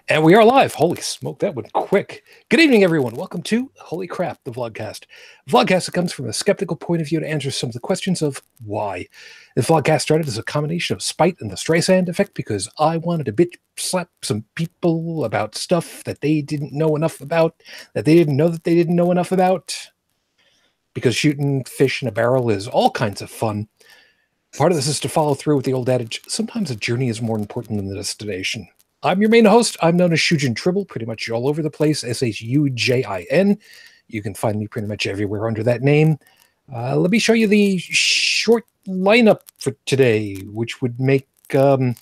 And we are live. Holy smoke, that went quick. Good evening, everyone. Welcome to Holy Crap, the Vlogcast. Vlogcast that comes from a skeptical point of view to answer some of the questions of why. The Vlogcast started as a combination of spite and the Streisand effect because I wanted to bitch slap some people about stuff that they didn't know enough about, that they didn't know that they didn't know enough about. Because shooting fish in a barrel is all kinds of fun. Part of this is to follow through with the old adage, sometimes a journey is more important than the destination. I'm your main host. I'm known as Shujin Tribble, pretty much all over the place, Shujin. You can find me pretty much everywhere under that name. Let me show you the short lineup for today, which would make Phil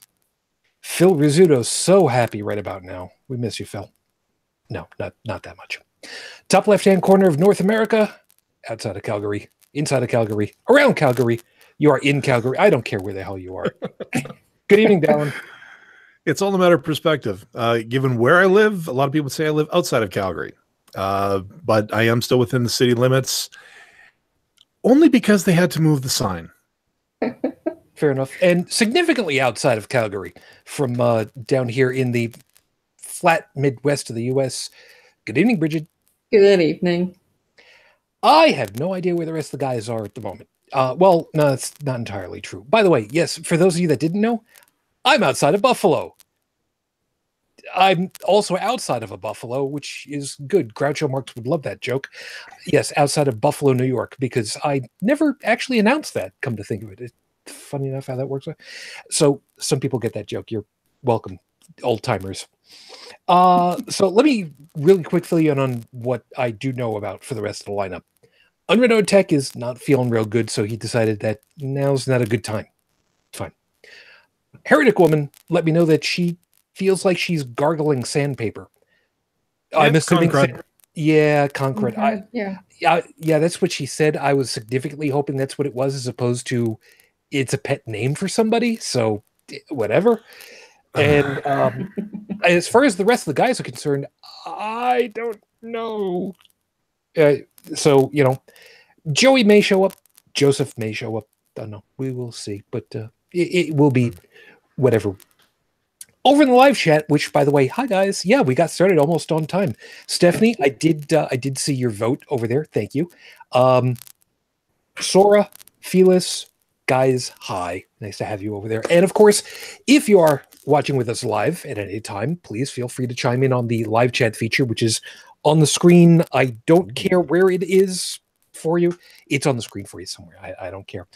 Rizzuto so happy right about now. We miss you, Phil. No, not that much. Top left-hand corner of North America, outside of Calgary, inside of Calgary, around Calgary. You are in Calgary. I don't care where the hell you are. Good evening, Dallin. It's all a matter of perspective. Given where I live, a lot of people say I live outside of Calgary, but I am still within the city limits, only because they had to move the sign. Fair enough. And significantly outside of Calgary, from down here in the flat Midwest of the U.S. Good evening, Bridget. Good evening. I have no idea where the rest of the guys are at the moment. Well, no, that's not entirely true. By the way, yes, for those of you that didn't know, I'm outside of Buffalo. I'm also outside of a Buffalo, which is good. Groucho Marx would love that joke. Yes, outside of Buffalo, New York, because I never actually announced that, come to think of it. It's funny enough how that works. So some people get that joke. You're welcome, old-timers. So let me really quick fill you in on what I do know about for the rest of the lineup. Unread Tech is not feeling real good, so he decided that now's not a good time. Fine. Heretic Woman let me know that she feels like she's gargling sandpaper. Yeah, I'm assuming. concrete. Concrete. Yeah, that's what she said. I was significantly hoping that's what it was, as opposed to it's a pet name for somebody. So whatever. And as far as the rest of the guys are concerned, I don't know. So, you know, Joey may show up. Joseph may show up. Don't know. We will see. But it will be whatever. Over in the live chat, which, by the way, hi guys. Yeah, we got started almost on time. Stephanie, I did see your vote over there. Thank you. Sora, Felis, guys, hi. Nice to have you over there. And of course, if you are watching with us live at any time, please feel free to chime in on the live chat feature, which is on the screen. I don't care where it is for you. It's on the screen for you somewhere. I don't care.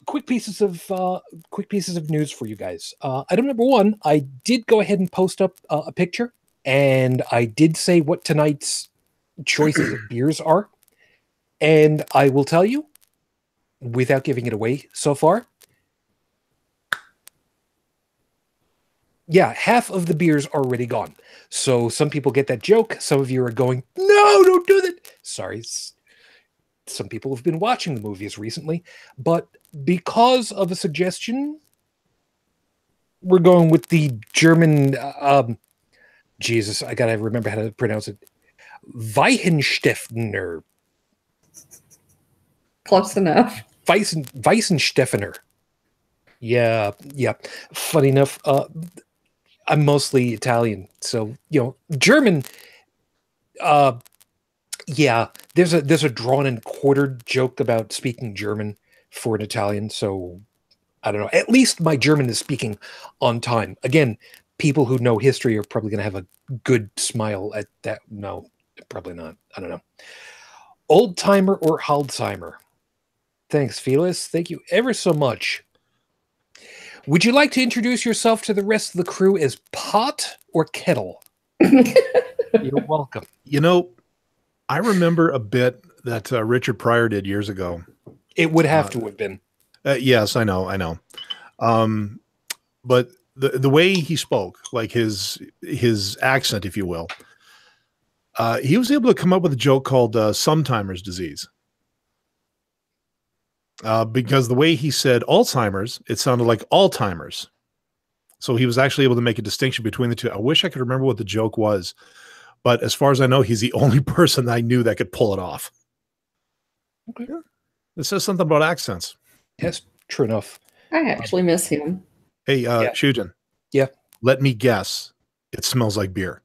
Quick pieces of news for you guys. Item number one, I did go ahead and post up a picture, and I did say what tonight's choices of beers are. And I will tell you, without giving it away so far, yeah, half of the beers are already gone. So some people get that joke. Some of you are going, no, don't do that. Sorry. Some people have been watching the movies recently. But because of a suggestion, we're going with the German, Jesus, I gotta remember how to pronounce it. Weichensteffener. Close enough. Weissensteffener. Yeah. Funny enough, I'm mostly Italian, so you know, German. Yeah, there's a drawn and quartered joke about speaking German for an Italian, so I don't know. At least my German is speaking on time. Again, people who know history are probably going to have a good smile at that. No, probably not. I don't know. Old timer or Alzheimer? Thanks, Felis. Thank you ever so much. Would you like to introduce yourself to the rest of the crew as Pot or Kettle? You're welcome. You know, I remember a bit that Richard Pryor did years ago. It would have to have been. Yes, I know. But the way he spoke, like his accent, if you will, he was able to come up with a joke called Sometimer's disease. Because the way he said Alzheimer's, it sounded like Alzheimer's. So he was actually able to make a distinction between the two. I wish I could remember what the joke was. But as far as I know, he's the only person I knew that could pull it off. Okay. It says something about accents. Yes, true enough. I actually miss him. Hey, Shujin. Yeah. let me guess, it smells like beer.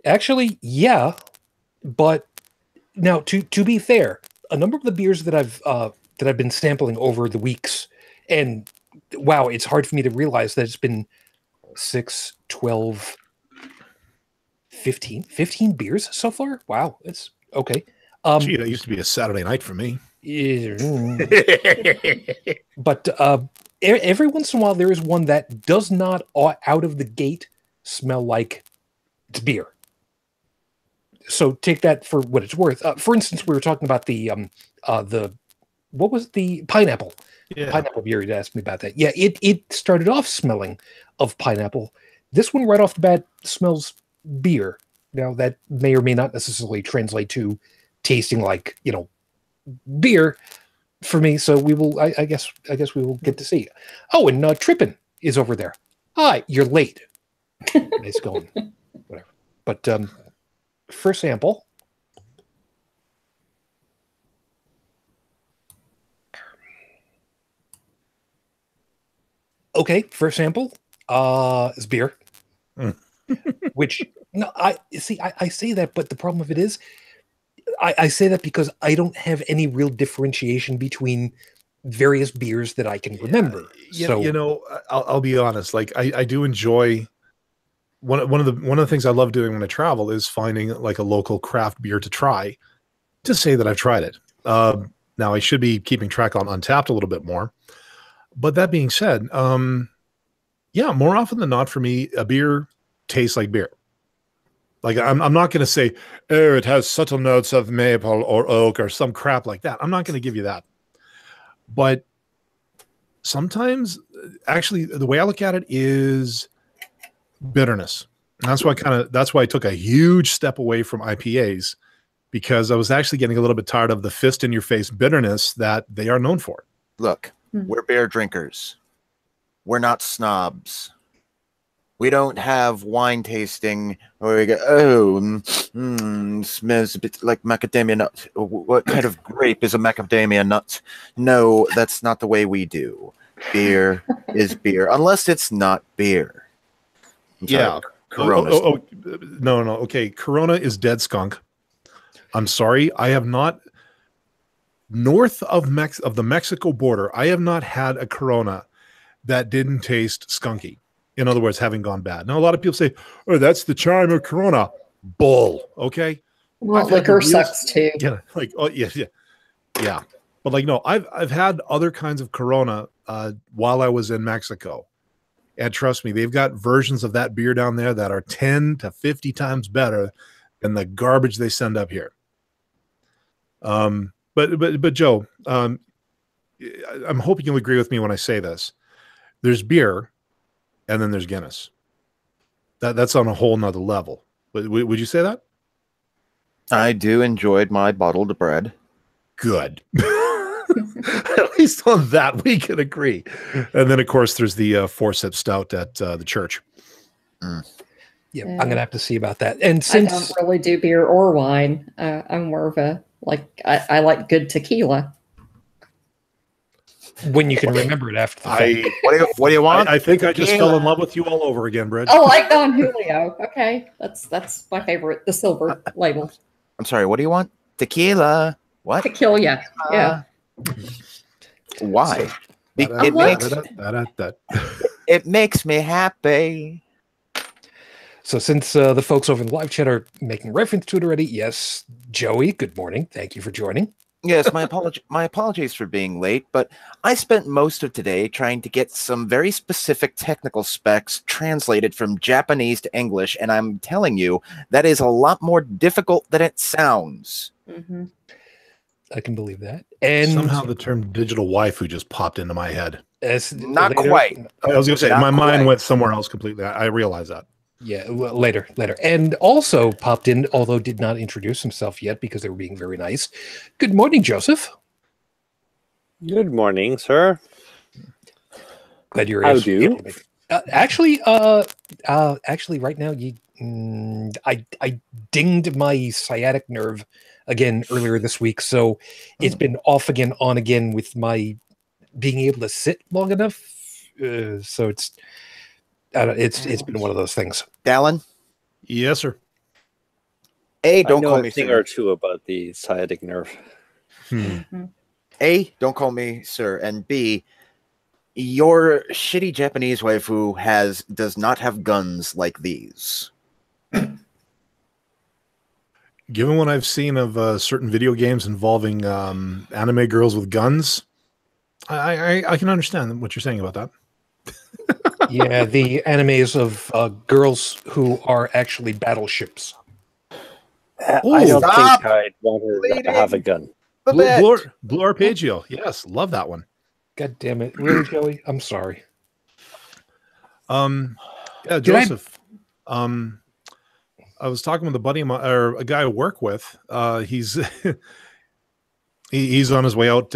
Actually, yeah, but now to be fair, a number of the beers that I've been sampling over the weeks, and wow, it's hard for me to realize that it's been 6, 12, 15 beers so far. Wow, it's okay. Gee, that used to be a Saturday night for me. But every once in a while, there is one that does not out of the gate smell like it's beer. So take that for what it's worth. For instance, we were talking about the what was the pineapple? Yeah. Pineapple beer. You asked me about that. Yeah, it started off smelling of pineapple. This one right off the bat smells beer. Now that may or may not necessarily translate to tasting like, beer for me. So we will. I guess we will get to see. Oh, and Trippin is over there. Hi, you're late. Nice going. Whatever. But first sample. Okay, first sample is beer. Which no, I say that, but the problem of it is I say that because I don't have any real differentiation between various beers that I can remember. So I'll be honest. Like I do enjoy one of the things I love doing when I travel is finding like a local craft beer to try, to say that I've tried it. Now I should be keeping track on Untapped a little bit more, but that being said, more often than not for me, a beer tastes like beer. Like I'm not going to say, oh, it has subtle notes of maple or oak or some crap like that. I'm not going to give you that. But sometimes, actually, the way I look at it is bitterness. And that's why I took a huge step away from IPAs, because I was actually getting a little bit tired of the fist in your face bitterness that they are known for. Look, we're beer drinkers. We're not snobs. We don't have wine tasting where we go, smells a bit like macadamia nut. What kind of grape is a macadamia nut? No, that's not the way we do. Beer is beer, unless it's not beer. Yeah. Corona. No. Okay, Corona is dead skunk. I'm sorry. I have not, north of the Mexico border, I have not had a Corona that didn't taste skunky. In other words, having gone bad. Now, a lot of people say, oh, that's the charm of Corona. Bull, okay? Well, liquor sucks too. Yeah, like, oh, yeah. But like, no, I've had other kinds of Corona while I was in Mexico. And trust me, they've got versions of that beer down there that are 10 to 50 times better than the garbage they send up here. But Joe, I'm hoping you'll agree with me when I say this. There's beer, and then there's Guinness. That's on a whole nother level. But would you say that? I do enjoy my bottled bread. Good. At least on that we can agree. And then, of course, there's the four-sip stout at the church. Yeah, I'm going to have to see about that. And since I don't really do beer or wine, I'm more of a, I like good tequila. When you can remember it after the fact. What do you want? I think I just fell in love with you all over again, Bridge. Oh, like Don Julio. Okay, that's my favorite. The silver label. I'm sorry. What do you want? Tequila. What? Tequila. Yeah. Why? It makes me happy. So since the folks over in the live chat are making reference to it already, yes, Joey, good morning. Thank you for joining. Yes, my apologies for being late, but I spent most of today trying to get some very specific technical specs translated from Japanese to English, and I'm telling you, that is a lot more difficult than it sounds. Mm-hmm. I can believe that. And somehow the term digital waifu just popped into my head. Not quite. I was going to say, my mind went somewhere else completely. I realize that. Yeah, later. And also popped in, although did not introduce himself yet because they were being very nice. Good morning, Joseph. Good morning, sir. Glad you're How do? Actually, right now, I dinged my sciatic nerve again earlier this week, so it's been off again, on again with my being able to sit long enough So it's been one of those things. Dallin, Yes, sir. A, I don't know call a me thing sir. or two about the sciatic nerve. A, don't call me sir, and B, your shitty Japanese waifu does not have guns like these. Given what I've seen of certain video games involving anime girls with guns, I can understand what you're saying about that. Yeah, the animes of girls who are actually battleships. I don't Stop think I'd want her to have a gun. Blue Arpeggio. Yes, love that one. God damn it. Really, Joey? I'm sorry. Yeah, Joseph. I was talking with a buddy of mine, or a guy I work with. He's he's on his way out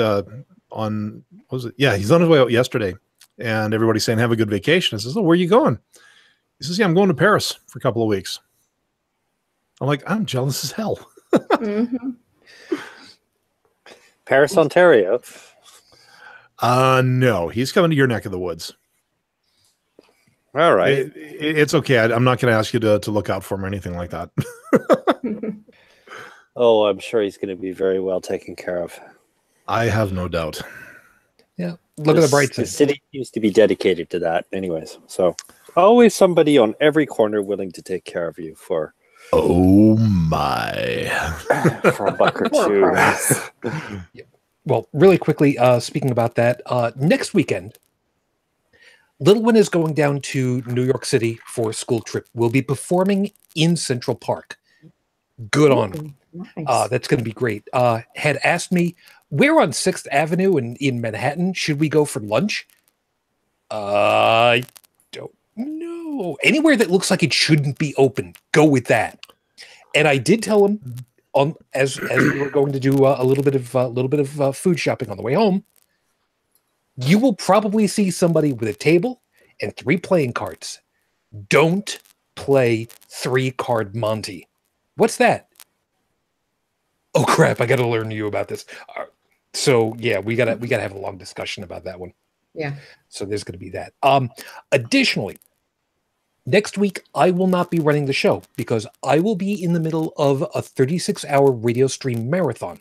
on what was it? Yeah, he's on his way out yesterday, and everybody's saying have a good vacation. I says, "Oh, where are you going?" He says, "Yeah, I'm going to Paris for a couple of weeks." I'm like, I'm jealous as hell. Paris, Ontario. No, he's coming to your neck of the woods. All right. It's okay. I'm not going to ask you to look out for him or anything like that. Oh, I'm sure he's going to be very well taken care of. I have no doubt. Yeah. Look at the bright The side. city seems to be dedicated to that anyways. So always somebody on every corner willing to take care of you for Oh my. for a buck or Poor two. Christ. Well, really quickly, speaking about that, next weekend, Little One is going down to New York City for a school trip. We'll be performing in Central Park. Good on him. Nice. That's going to be great. Had asked me, we're on 6th Avenue in Manhattan. Should we go for lunch? I don't know. Anywhere that looks like it shouldn't be open, go with that. And I did tell him as we were going to do a little bit of food shopping on the way home. You will probably see somebody with a table and 3 playing cards. Don't play 3-card Monty. What's that? Oh crap! I got to learn you about this. So yeah, we gotta have a long discussion about that one. Yeah. So there's going to be that. Additionally, next week I will not be running the show because I will be in the middle of a 36-hour radio stream marathon.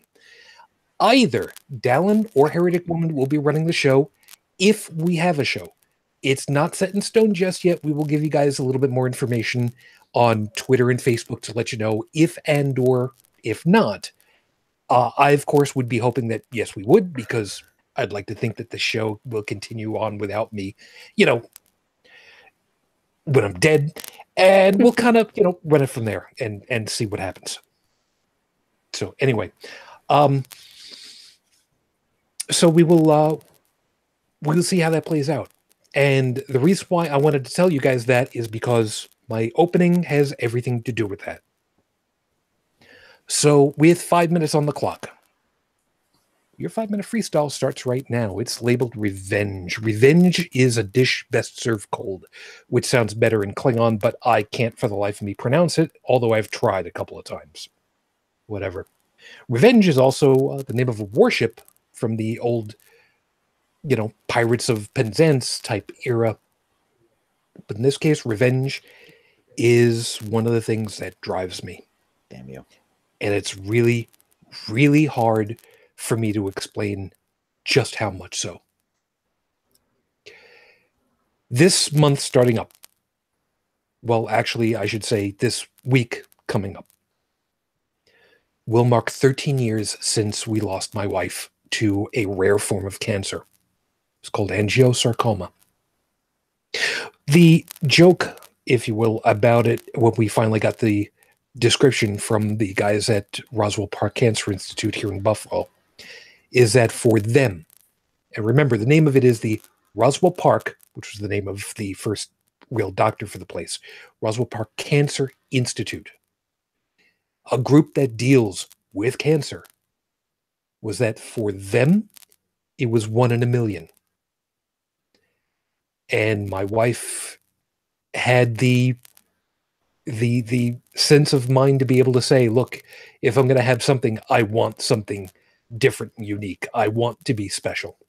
Either Dallin or Heretic Woman will be running the show if we have a show. It's not set in stone just yet. We will give you guys a little bit more information on Twitter and Facebook to let you know if and or if not. I, of course, would be hoping that, yes, we would, because I'd like to think that the show will continue on without me, when I'm dead. And we'll kind of, run it from there and see what happens. So anyway, so we'll see how that plays out. And the reason why I wanted to tell you guys that is because my opening has everything to do with that. So with 5 minutes on the clock, your 5-minute freestyle starts right now. It's labeled Revenge. Revenge is a dish best served cold, which sounds better in Klingon, but I can't for the life of me pronounce it, although I've tried a couple of times. Whatever. Revenge is also the name of a warship from the old, Pirates of Penzance type era. But in this case, revenge is one of the things that drives me. Damn you. And it's really, really hard for me to explain just how much so. This month starting up, well, actually, I should say this week coming up, will mark 13 years since we lost my wife to a rare form of cancer. It's called angiosarcoma. The joke, if you will, about it, when we finally got the description from the guys at Roswell Park Cancer Institute here in Buffalo, is that for them, and remember, the name of it is the Roswell Park, which was the name of the first real doctor for the place, Roswell Park Cancer Institute, a group that deals with cancer, was that for them, it was 1 in a million. And my wife had the sense of mind to be able to say, look, if I'm going to have something, I want something different and unique. I want to be special.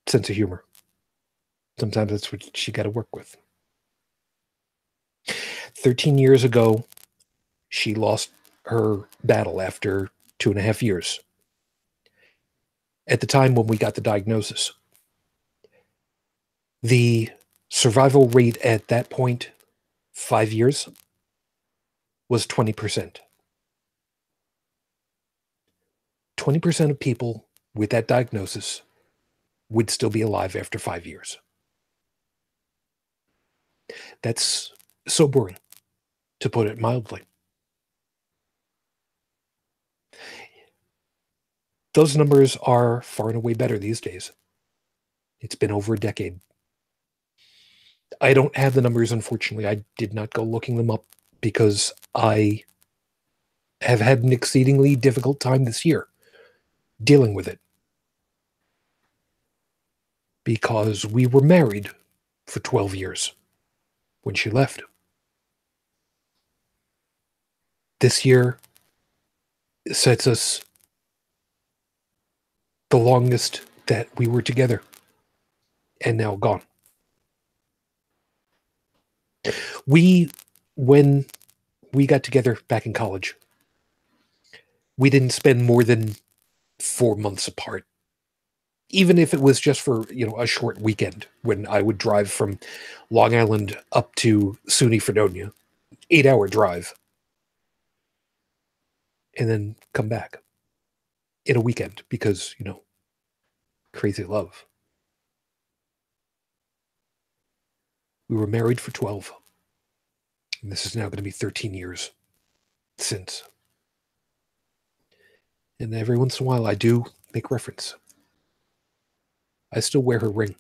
sense of humor. Sometimes that's what she got to work with. 13 years ago, she lost her battle after 2.5 years. At the time when we got the diagnosis, the survival rate at that point, 5 years, was 20%. 20% of people with that diagnosis would still be alive after 5 years. That's sobering, to put it mildly. Those numbers are far and away better these days. It's been over a decade. I don't have the numbers, unfortunately. I did not go looking them up because I have had an exceedingly difficult time this year dealing with it. Because we were married for 12 years when she left. This year sets us the longest that we were together, and now gone. When we got together back in college, we didn't spend more than 4 months apart. Even if it was just for, a short weekend when I would drive from Long Island up to SUNY Fredonia, 8-hour drive, and then come back in a weekend because, crazy love. We were married for 12. And this is now going to be 13 years since. And every once in a while I do make reference. I still wear her ring.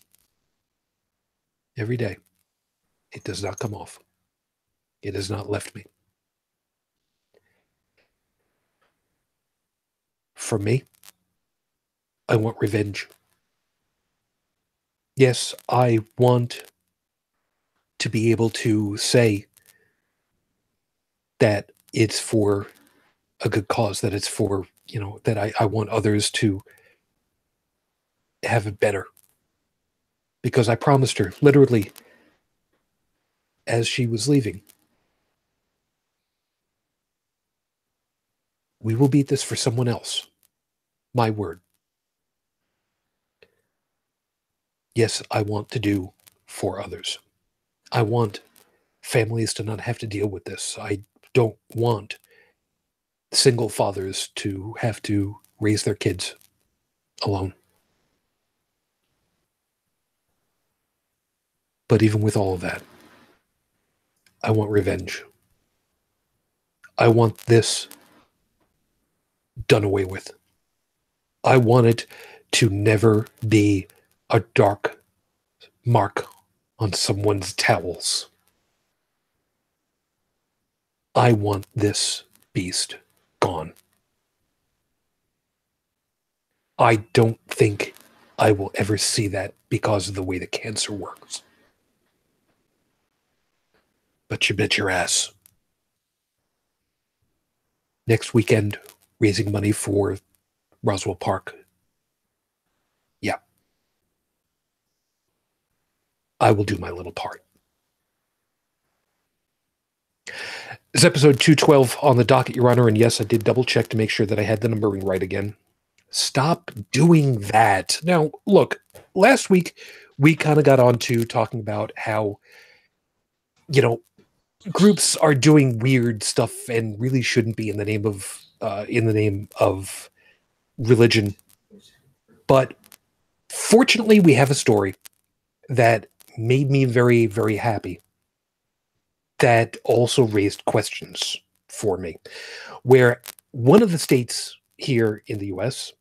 Every day. It does not come off. It has not left me. For me, I want revenge. Yes, I want to be able to say that it's for a good cause, that it's for, that I want others to have it better. Because I promised her, literally, as she was leaving, we will beat this for someone else. My word. Yes, I want to do for others. I want families to not have to deal with this. I don't want single fathers to have to raise their kids alone. But even with all of that, I want revenge. I want this done away with. I want it to never be a dark mark on someone's towels. I want this beast gone. I don't think I will ever see that because of the way the cancer works. But you bet your ass. Next weekend, raising money for Roswell Park. Yeah. I will do my little part. It's episode 212 on the docket, Your Honor, and yes, I did double check to make sure that I had the numbering right again. Stop doing that. Now, look, last week we kind of got on to talking about how, groups are doing weird stuff and really shouldn't be in the name of religion. But fortunately, we have a story that made me very, very happy. That also raised questions for me, where one of the states here in the U.S.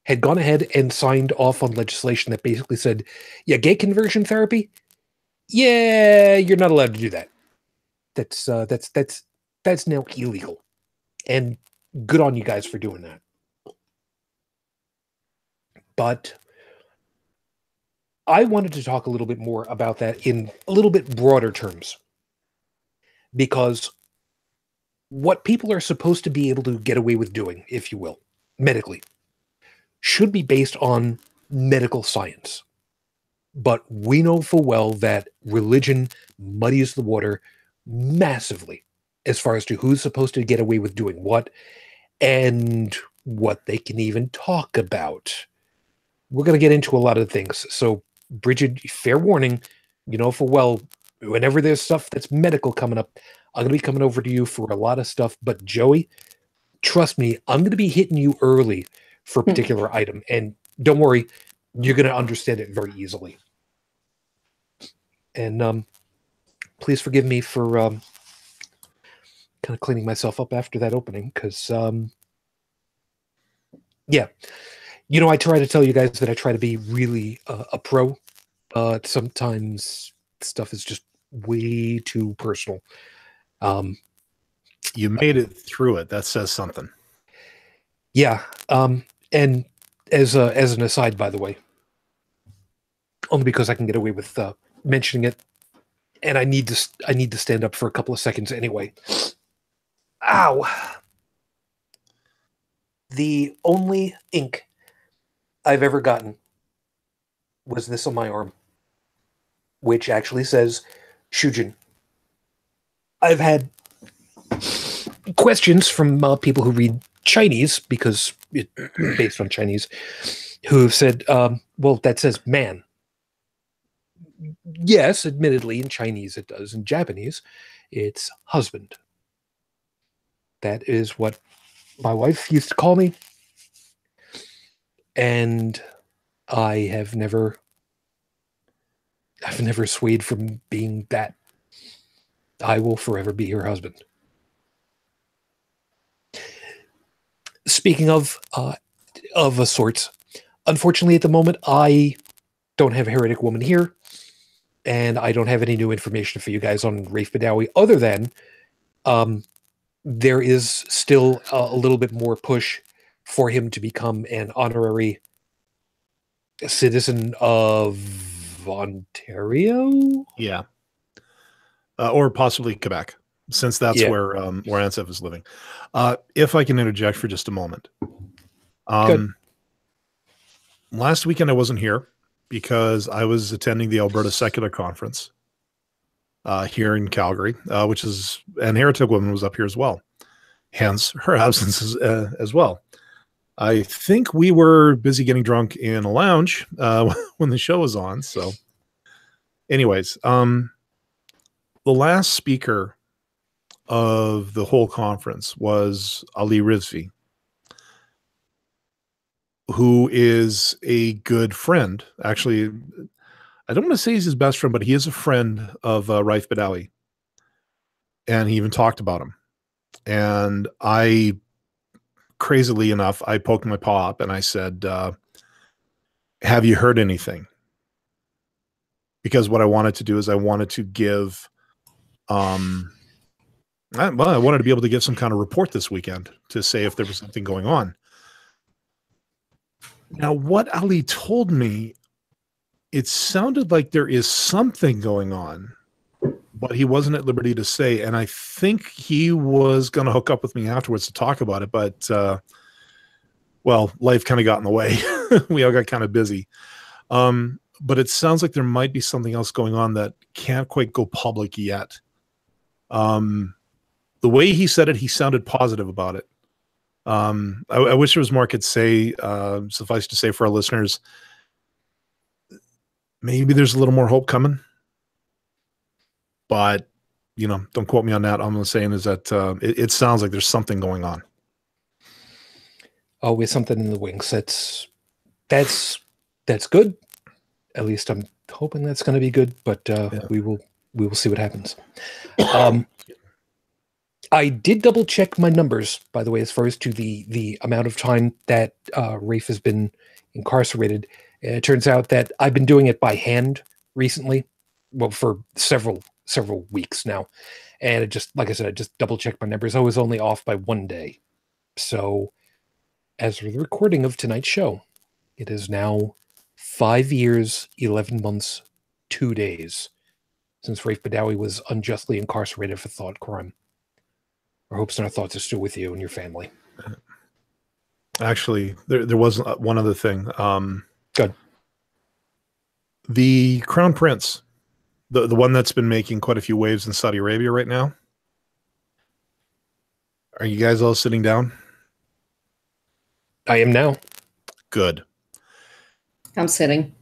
had gone ahead and signed off on legislation that basically said, yeah, gay conversion therapy, yeah, you're not allowed to do that. That's now illegal. And good on you guys for doing that. But I wanted to talk a little bit more about that in a little bit broader terms. Because what people are supposed to be able to get away with doing, if you will, medically, should be based on medical science. But we know full well that religion muddies the water massively as far as to who's supposed to get away with doing what and what they can even talk about. We're going to get into a lot of things. So, Bridget, fair warning, you know full well, whenever there's stuff that's medical coming up, I'm going to be coming over to you for a lot of stuff. But Joey, trust me, I'm going to be hitting you early for a particular item. And don't worry, you're going to understand it very easily. And please forgive me for kind of cleaning myself up after that opening, because, yeah. You know, I try to tell you guys that I try to be really a pro. Sometimes stuff is just way too personal. You made it through it. That says something. Yeah. And as an aside, by the way, only because I can get away with mentioning it, and I need to stand up for a couple of seconds anyway. Ow! The only ink I've ever gotten was this on my arm, which actually says Shujin. I've had questions from people who read Chinese, because it's based on Chinese, who have said, well, that says man. Yes, admittedly, in Chinese it does. In Japanese, it's husband. That is what my wife used to call me. And I've never swayed from being that. I will forever be her husband. Speaking of a sort, unfortunately at the moment I don't have Heretic Woman here, and I don't have any new information for you guys on Rafe Badawi, other than there is still a little bit more push for him to become an honorary citizen of Ontario? Yeah. Or possibly Quebec, since that's where Ansef is living. If I can interject for just a moment. Last weekend I wasn't here because I was attending the Alberta Secular Conference here in Calgary, and Heretic Woman was up here as well. Hence her absence as well. I think we were busy getting drunk in a lounge when the show was on. So anyways, the last speaker of the whole conference was Ali Rizvi, who is a good friend. Actually, I don't want to say he's his best friend, but he is a friend of Raif Badawi. And he even talked about him. And crazily enough, I poked my paw up and I said, have you heard anything? Because what I wanted to do is I wanted to give, I wanted to be able to give some kind of report this weekend to say if there was something going on. Now, what Ali told me, it sounded like there is something going on, but he wasn't at liberty to say. And I think he was going to hook up with me afterwards to talk about it. But, well, life kind of got in the way. We all got kind of busy. But it sounds like there might be something else going on that can't quite go public yet. The way he said it, he sounded positive about it. I wish there was more I could say. Suffice to say for our listeners, maybe there's a little more hope coming. But, you know, don't quote me on that. All I'm saying is that it sounds like there's something going on. Always something in the wings. That's good. At least I'm hoping that's going to be good. But we will see what happens. I did double check my numbers, by the way, as far as to the amount of time that Rafe has been incarcerated. It turns out that I've been doing it by hand recently, well, for several weeks now. And it just, like I said, I just double checked my numbers. I was only off by 1 day. So as for the recording of tonight's show, it is now 5 years, 11 months, 2 days since Rafe Badawi was unjustly incarcerated for thought crime. Our hopes and our thoughts are still with you and your family. Actually, there was one other thing. Good. The Crown Prince, the one that's been making quite a few waves in Saudi Arabia right now. Are you guys all sitting down? I am now. Good. I'm sitting.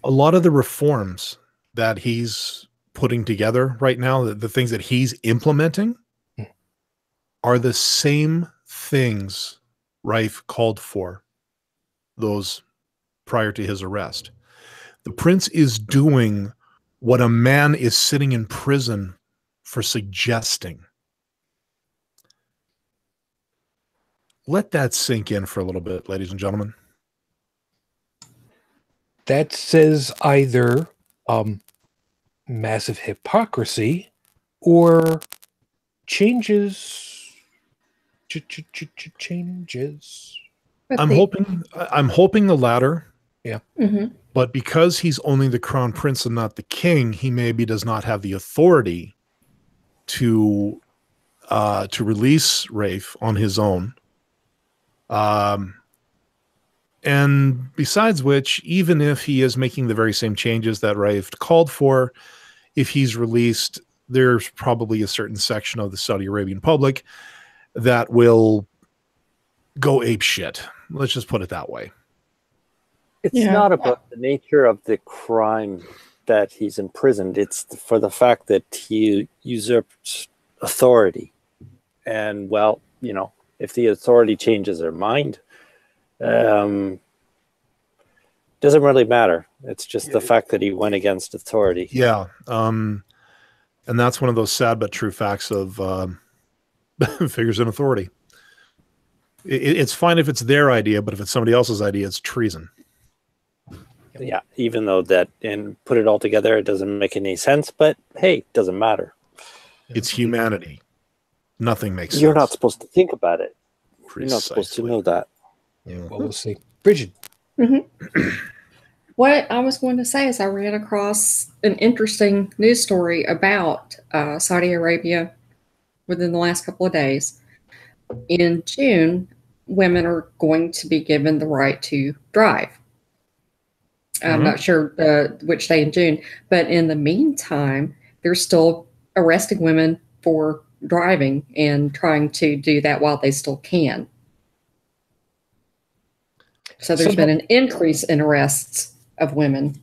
A lot of the reforms that he's putting together right now, the things that he's implementing, are the same things Rafe called for, those prior to his arrest. The prince is doing what a man is sitting in prison for suggesting. Let that sink in for a little bit, ladies and gentlemen. That says either massive hypocrisy or changes. Changes. I'm hoping the latter. Yeah. Mm-hmm. But because he's only the crown prince and not the king, he maybe does not have the authority to release Rafe on his own. And besides which, even if he is making the very same changes that Rafe called for, if he's released, there's probably a certain section of the Saudi Arabian public that will go ape shit. Let's just put it that way. It's Yeah. not about the nature of the crime that he's imprisoned. It's for the fact that he usurped authority. And, well, you know, if the authority changes their mind, doesn't really matter. It's just the fact that he went against authority. Yeah. And that's one of those sad but true facts of figures in authority. It's fine if it's their idea, but if it's somebody else's idea, it's treason. Yeah, even though that, and put it all together, it doesn't make any sense, but hey, it doesn't matter. It's humanity. Nothing makes sense. You're not supposed to think about it. Precisely. You're not supposed to know that. Yeah. Well, we'll see. Bridget. Mm-hmm. What I was going to say is I ran across an interesting news story about Saudi Arabia within the last couple of days. In June, women are going to be given the right to drive. I'm not sure which day in June, but in the meantime, they're still arresting women for driving and trying to do that while they still can. So there's been an increase in arrests of women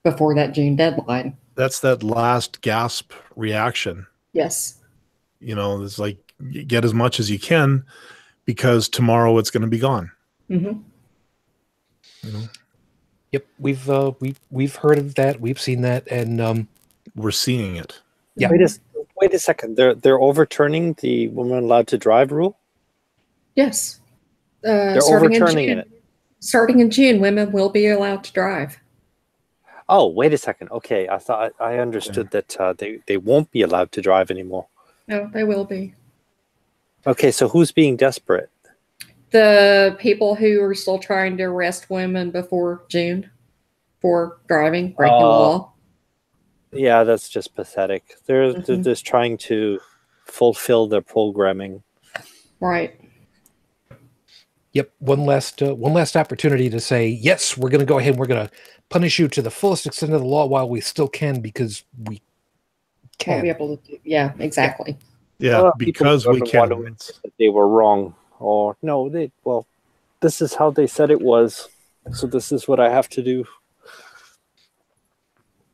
before that June deadline. That's that last gasp reaction. Yes. You know, it's like, get as much as you can because tomorrow it's going to be gone. Mm-hmm. You know? Yep, we've heard of that. We've seen that, and we're seeing it. Yeah. Wait a second. They're overturning the woman allowed to drive rule. Yes. They're overturning it. Starting in June, women will be allowed to drive. Oh, wait a second. Okay, I understood that they won't be allowed to drive anymore. No, they will be. Okay, so who's being desperate? The people who are still trying to arrest women before June for driving, breaking the law. Yeah, that's just pathetic. They're just trying to fulfill their programming. Right. Yep, one last opportunity to say, yes, we're going to go ahead and we're going to punish you to the fullest extent of the law while we still can, because we can. Won't be able to do, yeah, exactly. Yeah, because we can. They were wrong. Or no, this is how they said it was. So this is what I have to do.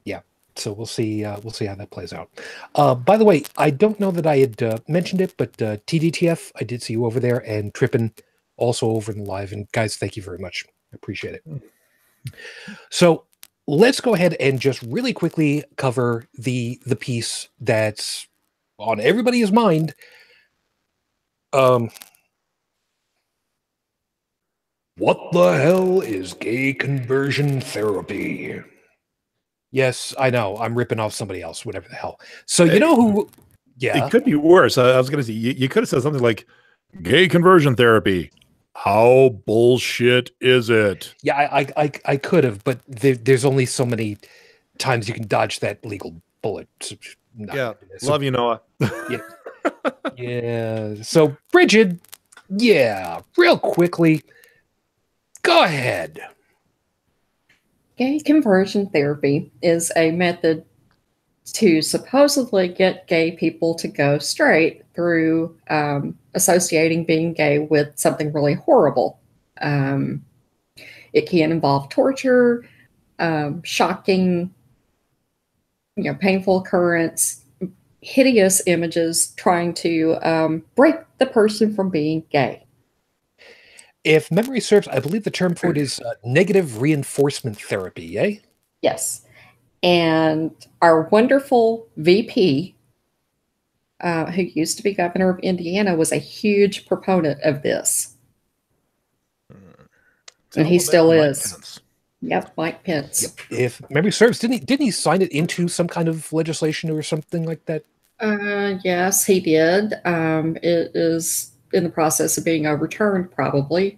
Yeah. So we'll see how that plays out. By the way, I don't know that I had mentioned it, but TDTF, I did see you over there, and Trippin also over in the live. And guys, thank you very much. I appreciate it. So let's go ahead and just really quickly cover the piece that's on everybody's mind. What the hell is gay conversion therapy? Yes, I know. I'm ripping off somebody else, whatever the hell. So you know who? Yeah, it could be worse. I was going to say you could have said something like gay conversion therapy. How bullshit is it? Yeah, I could have, but there's only so many times you can dodge that legal bullet. So, love you, Noah. Yeah, yeah. So Bridget, yeah, real quickly, go ahead. Gay conversion therapy is a method to supposedly get gay people to go straight through associating being gay with something really horrible. It can involve torture, shocking, painful occurrence, hideous images, trying to break the person from being gay. If memory serves, I believe the term for it is negative reinforcement therapy, eh? Yes. And our wonderful VP, who used to be governor of Indiana, was a huge proponent of this. And he still is. Pence. Yep, Mike Pence. Yep. If memory serves, didn't he sign it into some kind of legislation or something like that? Yes, he did. It is in the process of being overturned, probably.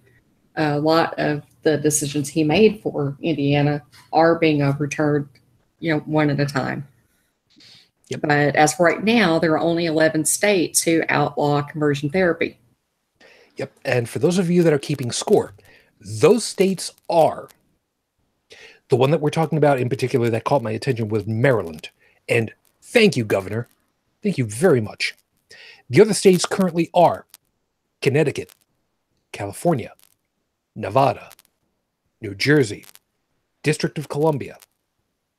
A lot of the decisions he made for Indiana are being overturned, one at a time. Yep. But as of right now, there are only 11 states who outlaw conversion therapy. Yep. And for those of you that are keeping score, those states are the one that we're talking about in particular that caught my attention was Maryland. And thank you, Governor. Thank you very much. The other states currently are Connecticut, California, Nevada, New Jersey, District of Columbia,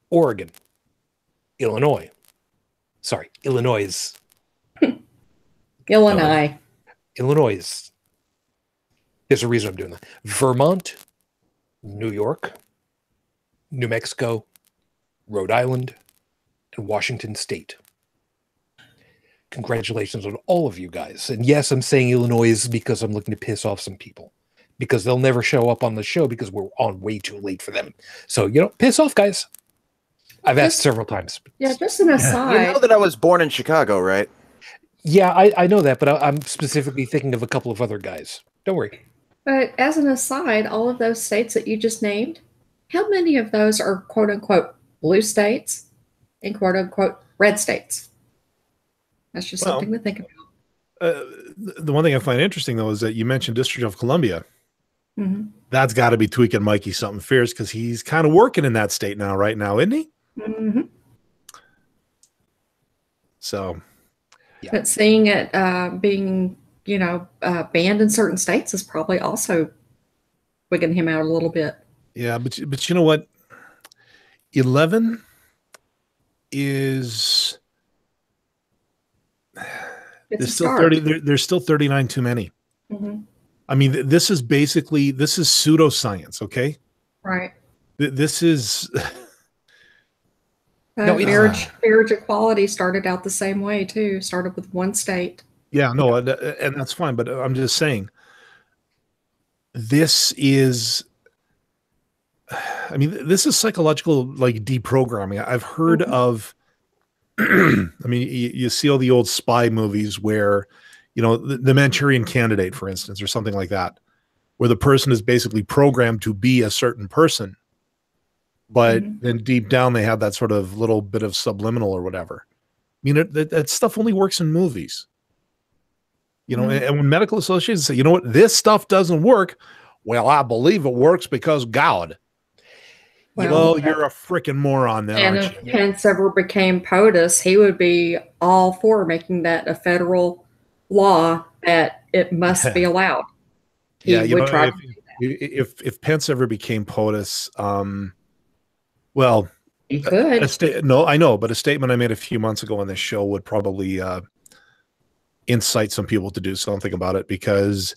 Oregon, Illinois. Sorry, Illinois. Illinois. Illinois. There's a reason I'm doing that. Vermont, New York, New Mexico, Rhode Island, and Washington State. Congratulations on all of you guys. And yes, I'm saying Illinois because I'm looking to piss off some people. Because they'll never show up on the show because we're on way too late for them. So, piss off, guys. I've asked several times. Yeah, just an aside. You know that I was born in Chicago, right? Yeah, I know that, but I'm specifically thinking of a couple of other guys. Don't worry. But as an aside, all of those states that you just named, how many of those are quote-unquote blue states and quote-unquote red states? That's just something to think about. The one thing I find interesting, though, is that you mentioned District of Columbia. Mm-hmm. That's got to be tweaking Mikey something fierce because he's kind of working in that state right now, isn't he? Mm-hmm. So, yeah. But seeing it being, banned in certain states is probably also wigging him out a little bit. Yeah, but you know what? 11 is there's still 30. There's still 39 too many. Mm-hmm. I mean, this is pseudoscience, okay? Right. This is marriage equality started out the same way too. Started with one state. Yeah, no, and that's fine. But I'm just saying, this is. I mean, this is psychological, like deprogramming. I've heard of. I mean, you see all the old spy movies where, the Manchurian Candidate, for instance, or something like that, where the person is basically programmed to be a certain person, but then deep down they have that sort of little bit of subliminal or whatever. I mean, that stuff only works in movies, and when medical associations say, you know what, this stuff doesn't work, well, I believe it works because God. Well, you're a freaking moron then, and aren't if you? Pence ever became POTUS, he would be all for making that a federal law that it must be allowed. He would try to do that. If Pence ever became POTUS, well, he could. No, I know, but a statement I made a few months ago on this show would probably incite some people to do something about it, because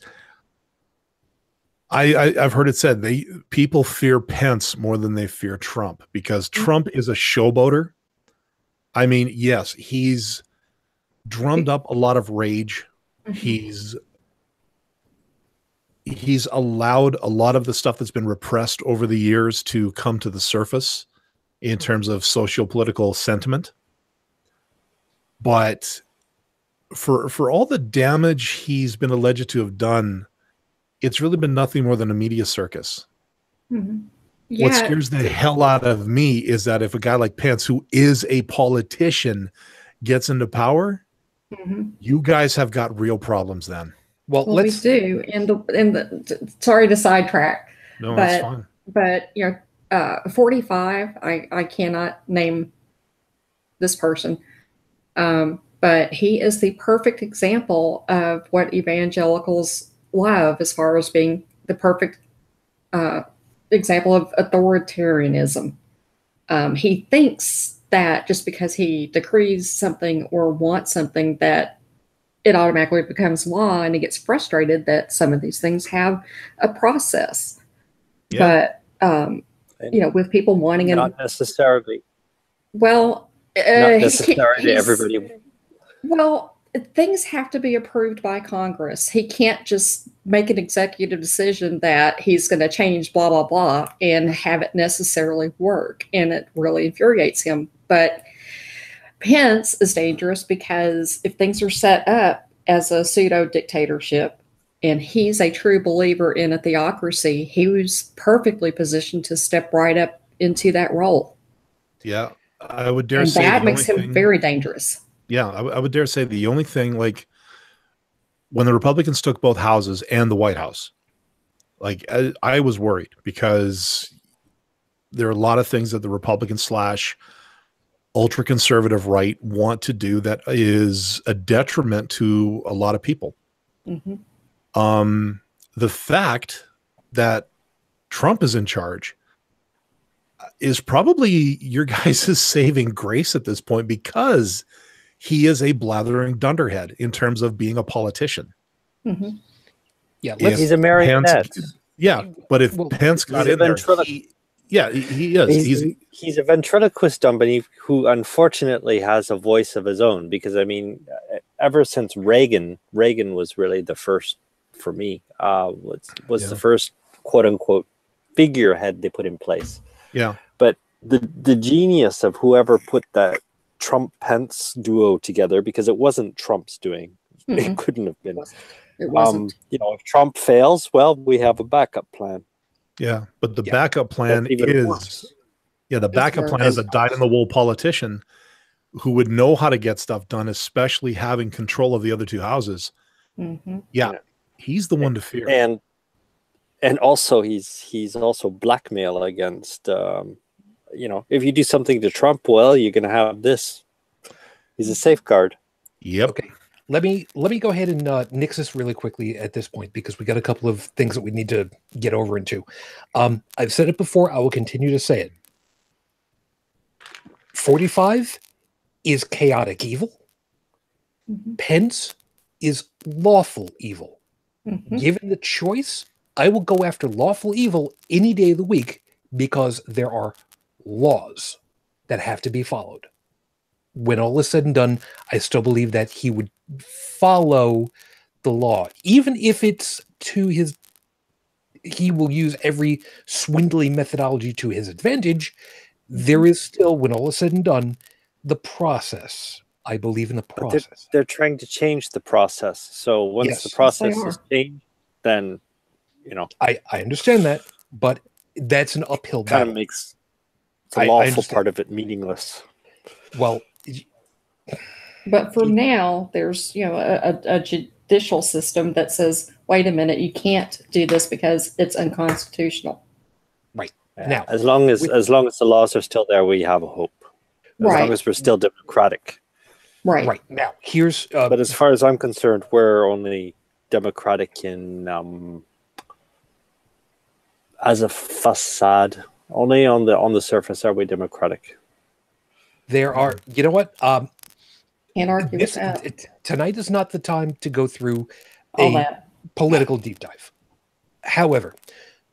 I've heard it said people fear Pence more than they fear Trump, because Trump is a showboater. I mean, yes, he's drummed up a lot of rage. He's allowed a lot of the stuff that's been repressed over the years to come to the surface in terms of socio-political sentiment. But for all the damage he's been alleged to have done, it's really been nothing more than a media circus. Yeah. What scares the hell out of me is that if a guy like Pence, who is a politician, gets into power, you guys have got real problems then. Well, we do. And sorry to sidetrack. No, that's fine. But 45. I cannot name this person, but he is the perfect example of what evangelicals love, as far as being the perfect example of authoritarianism. He thinks that just because he decrees something or wants something, that it automatically becomes law, and he gets frustrated that some of these things have a process. Yeah. But with people wanting not necessarily. Well, not necessarily everybody. Well, things have to be approved by Congress. He can't just make an executive decision that he's going to change blah, blah, blah and have it necessarily work. And it really infuriates him. But Pence is dangerous because if things are set up as a pseudo dictatorship and he's a true believer in a theocracy, he was perfectly positioned to step right up into that role. Yeah, I would dare and say that makes him very dangerous. Yeah, I would dare say the only thing, like when the Republicans took both houses and the White House, like I was worried because there are a lot of things that the Republican / ultra conservative right want to do that is a detriment to a lot of people. Mm-hmm. The fact that Trump is in charge is probably your guys' saving grace at this point, because he is a blathering dunderhead in terms of being a politician. Mm-hmm. Yeah, he's a marionette. But if Pence got in there, he is. He's a ventriloquist dummy who unfortunately has a voice of his own, because I mean, ever since Reagan was really the first, for me, was the first quote unquote figurehead they put in place. Yeah. But the genius of whoever put that Trump-Pence duo together, because it wasn't Trump's doing. Mm-hmm. It couldn't have been. It wasn't. If Trump fails, well, we have a backup plan. Yeah, but the backup plan is a dyed-in-the-wool politician who would know how to get stuff done, especially having control of the other two houses. Mm-hmm. Yeah, he's the one to fear. And also he's also blackmail against if you do something to Trump, well, you're going to have this. He's a safeguard. Yep. Okay. Let me go ahead and nix this really quickly at this point, because we got a couple of things that we need to get over into. I've said it before. I will continue to say it. 45 is chaotic evil. Mm-hmm. Pence is lawful evil. Mm-hmm. Given the choice, I will go after lawful evil any day of the week, because there are laws that have to be followed. When all is said and done, I still believe that he would follow the law, even if it's to his. He will use every swindly methodology to his advantage. There is still, when all is said and done, the process. I believe in the process. They're trying to change the process. So once the process is changed, then I understand that, but that's an uphill battle. Kind of makes the lawful part of it meaningless. Well, but for now, there's a judicial system that says, wait a minute, you can't do this because it's unconstitutional. Right. Now, as long as the laws are still there, we have a hope. As long as we're still democratic. Right. Now, here's but as far as I'm concerned, we're only democratic in as a facade. Only on the surface are we democratic. There are, you know what? Can't argue with that. Tonight is not the time to go through all that political deep dive. However,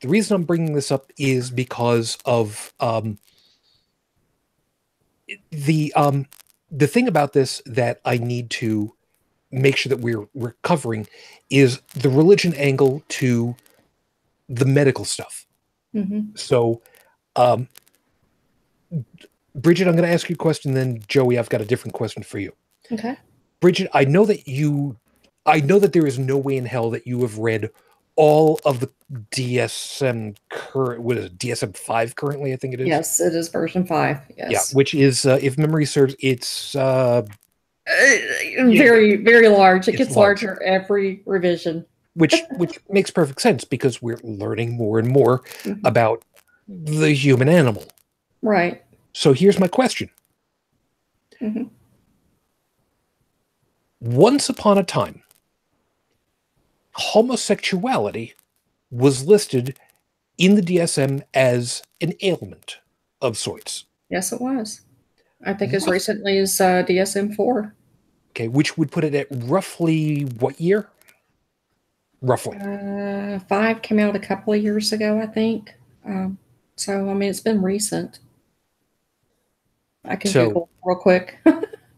the reason I'm bringing this up is because of the thing about this that I need to make sure that we're covering is the religion angle to the medical stuff. Mm-hmm. So, Bridget, I'm going to ask you a question. Then, Joey, I've got a different question for you. Okay. Bridget, I know that there is no way in hell that you have read all of the DSM current. What is it? DSM-5 currently? I think it is. Yes, it is version 5. Yes. Yeah, which is, if memory serves, it's very, very large. It gets larger every revision. Which makes perfect sense, because we're learning more and more about the human animal. Right. So here's my question. Mm-hmm. Once upon a time, homosexuality was listed in the DSM as an ailment of sorts. Yes, it was. I think as recently as DSM-4. Okay, which would put it at roughly what year? Roughly. 5 came out a couple of years ago, I think. So, I mean, it's been recent. I can Google real quick.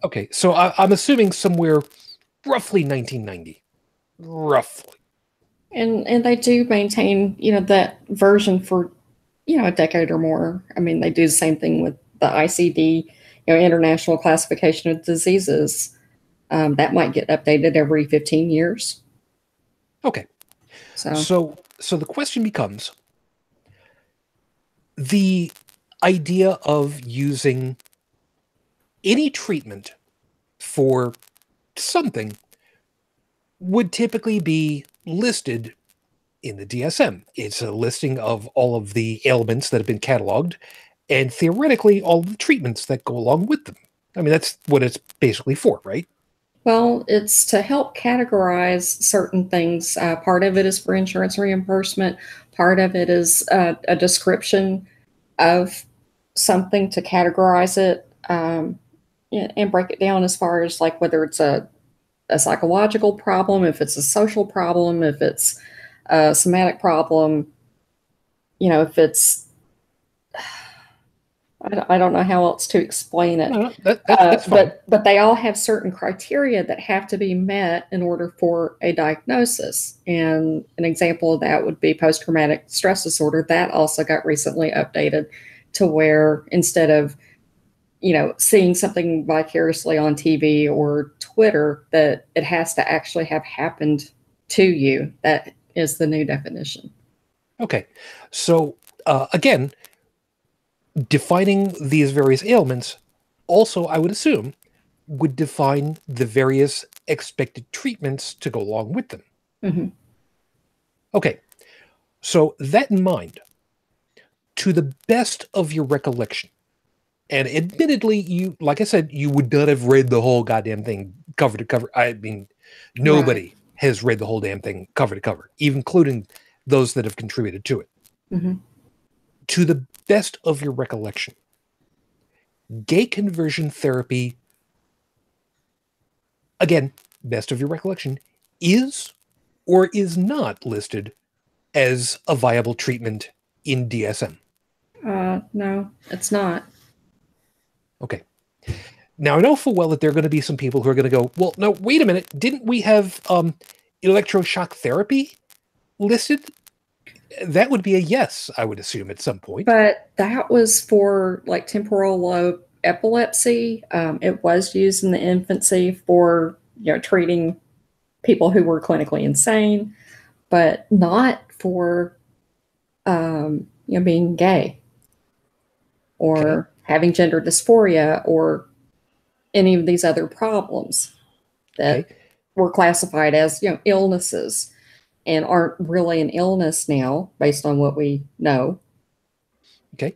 Okay, so I'm assuming somewhere roughly 1990. Roughly. And they do maintain, that version for, a decade or more. I mean, they do the same thing with the ICD, International Classification of Diseases. That might get updated every 15 years. Okay. So the question becomes, the idea of using any treatment for something would typically be listed in the DSM. It's a listing of all of the ailments that have been cataloged and theoretically all the treatments that go along with them. I mean, that's what it's basically for, right? Well, it's to help categorize certain things. Part of it is for insurance reimbursement. Part of it is a description of something to categorize it and break it down as far as like whether it's a psychological problem, if it's a social problem, if it's a somatic problem, if it's I don't know how else to explain it. No, that's fine. But they all have certain criteria that have to be met in order for a diagnosis. And an example of that would be post-traumatic stress disorder. That also got recently updated to where instead of, seeing something vicariously on TV or Twitter, that it has to actually have happened to you. That is the new definition. Okay. So, again, defining these various ailments also, I would assume, would define the various expected treatments to go along with them. Mm-hmm. Okay. So that in mind, to the best of your recollection, and admittedly, you, like I said, you would not have read the whole goddamn thing cover to cover. I mean, nobody has read the whole damn thing cover to cover, even including those that have contributed to it. Mm-hmm. To the best of your recollection, gay conversion therapy, again, best of your recollection, is or is not listed as a viable treatment in DSM? No, it's not. Okay. Now, I know full well that there are going to be some people who are going to go, well, no, wait a minute. Didn't we have electroshock therapy listed? That would be a yes, I would assume, at some point. But that was for like temporal lobe epilepsy. It was used in the infancy for treating people who were clinically insane, but not for being gay or having gender dysphoria or any of these other problems that were classified as illnesses and aren't really an illness now based on what we know. Okay.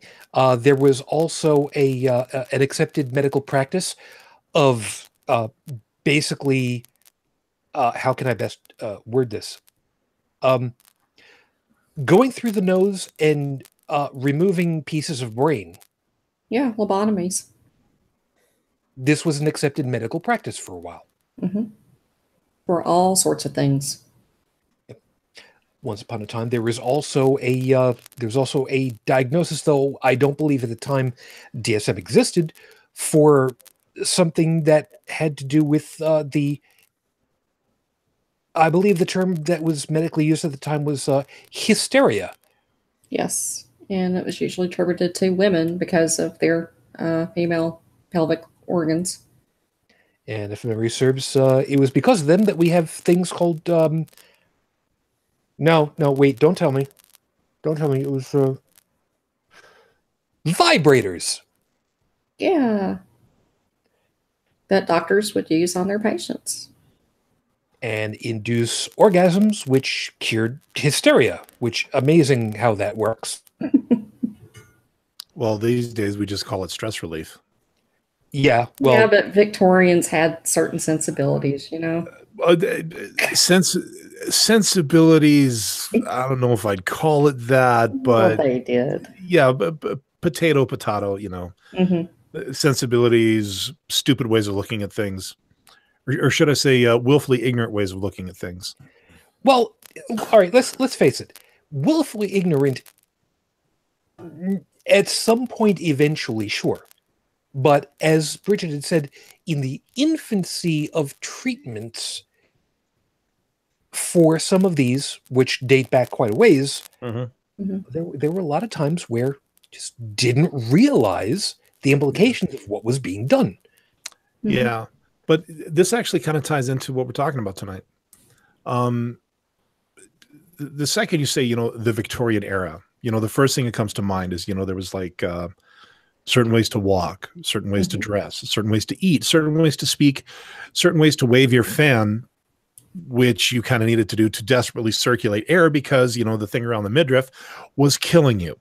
There was also an accepted medical practice of basically, how can I best word this? Going through the nose and removing pieces of brain. Yeah, lobotomies. This was an accepted medical practice for a while. Mm-hmm. For all sorts of things. Once upon a time, there was also a diagnosis, though I don't believe at the time DSM existed, for something that had to do with I believe the term that was medically used at the time was hysteria. Yes, and it was usually attributed to women because of their female pelvic organs. And if memory serves, it was because of them that we have things called... No, wait, don't tell me. Don't tell me. It was vibrators. Yeah. That doctors would use on their patients. And induce orgasms, which cured hysteria, which amazing how that works. Well, these days we just call it stress relief. Yeah, well, yeah, but Victorians had certain sensibilities, you know. Sensibilities. I don't know if I'd call it that, Well, but they did. yeah, but potato. You know, sensibilities, stupid ways of looking at things, or should I say, willfully ignorant ways of looking at things. well, all right. Let's face it. Willfully ignorant, at some point, eventually, sure. But as Bridget had said, in the infancy of treatments for some of these, which date back quite a ways, there were a lot of times where just didn't realize the implications of what was being done. Yeah, but this actually kind of ties into what we're talking about tonight. The second you say, the Victorian era, the first thing that comes to mind is, there was like certain ways to walk, certain ways to dress, certain ways to eat, certain ways to speak, certain ways to wave your fan, which you kind of needed to do to desperately circulate air because, the thing around the midriff was killing you.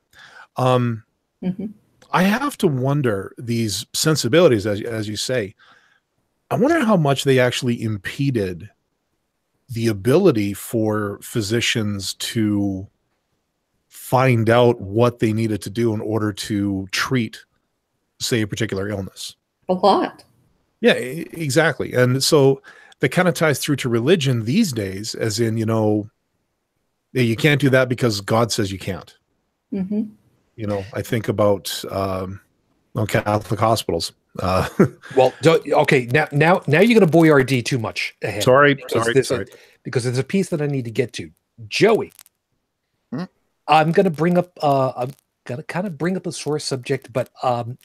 I have to wonder, these sensibilities, as you say, I wonder how much they actually impeded the ability for physicians to find out what they needed to do in order to treat, say, a particular illness. A lot. Yeah, exactly. And so that kind of ties through to religion these days, as in, you can't do that because God says you can't. I think about Catholic hospitals. Well, okay, now you're going to boyardee too much ahead. Sorry. Because there's a piece that I need to get to. Joey, I'm going to bring up. I'm going to kind of bring up a sore subject, but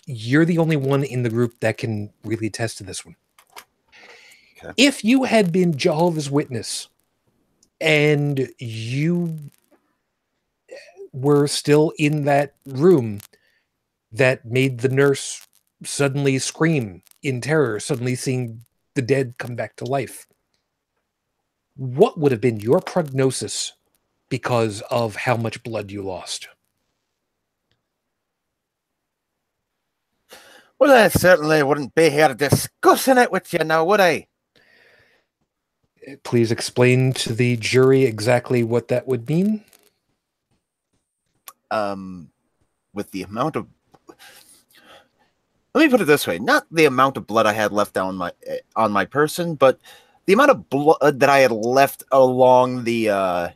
you're the only one in the group that can really attest to this one. Okay. If you had been Jehovah's Witness and you were still in that room that made the nurse suddenly scream in terror, suddenly seeing the dead come back to life, what would have been your prognosis because of how much blood you lost? Well, I certainly wouldn't be here discussing it with you now, would I? Please explain to the jury exactly what that would mean. With the amount of... Let me put it this way. Not the amount of blood I had left on my person, but the amount of blood that I had left along the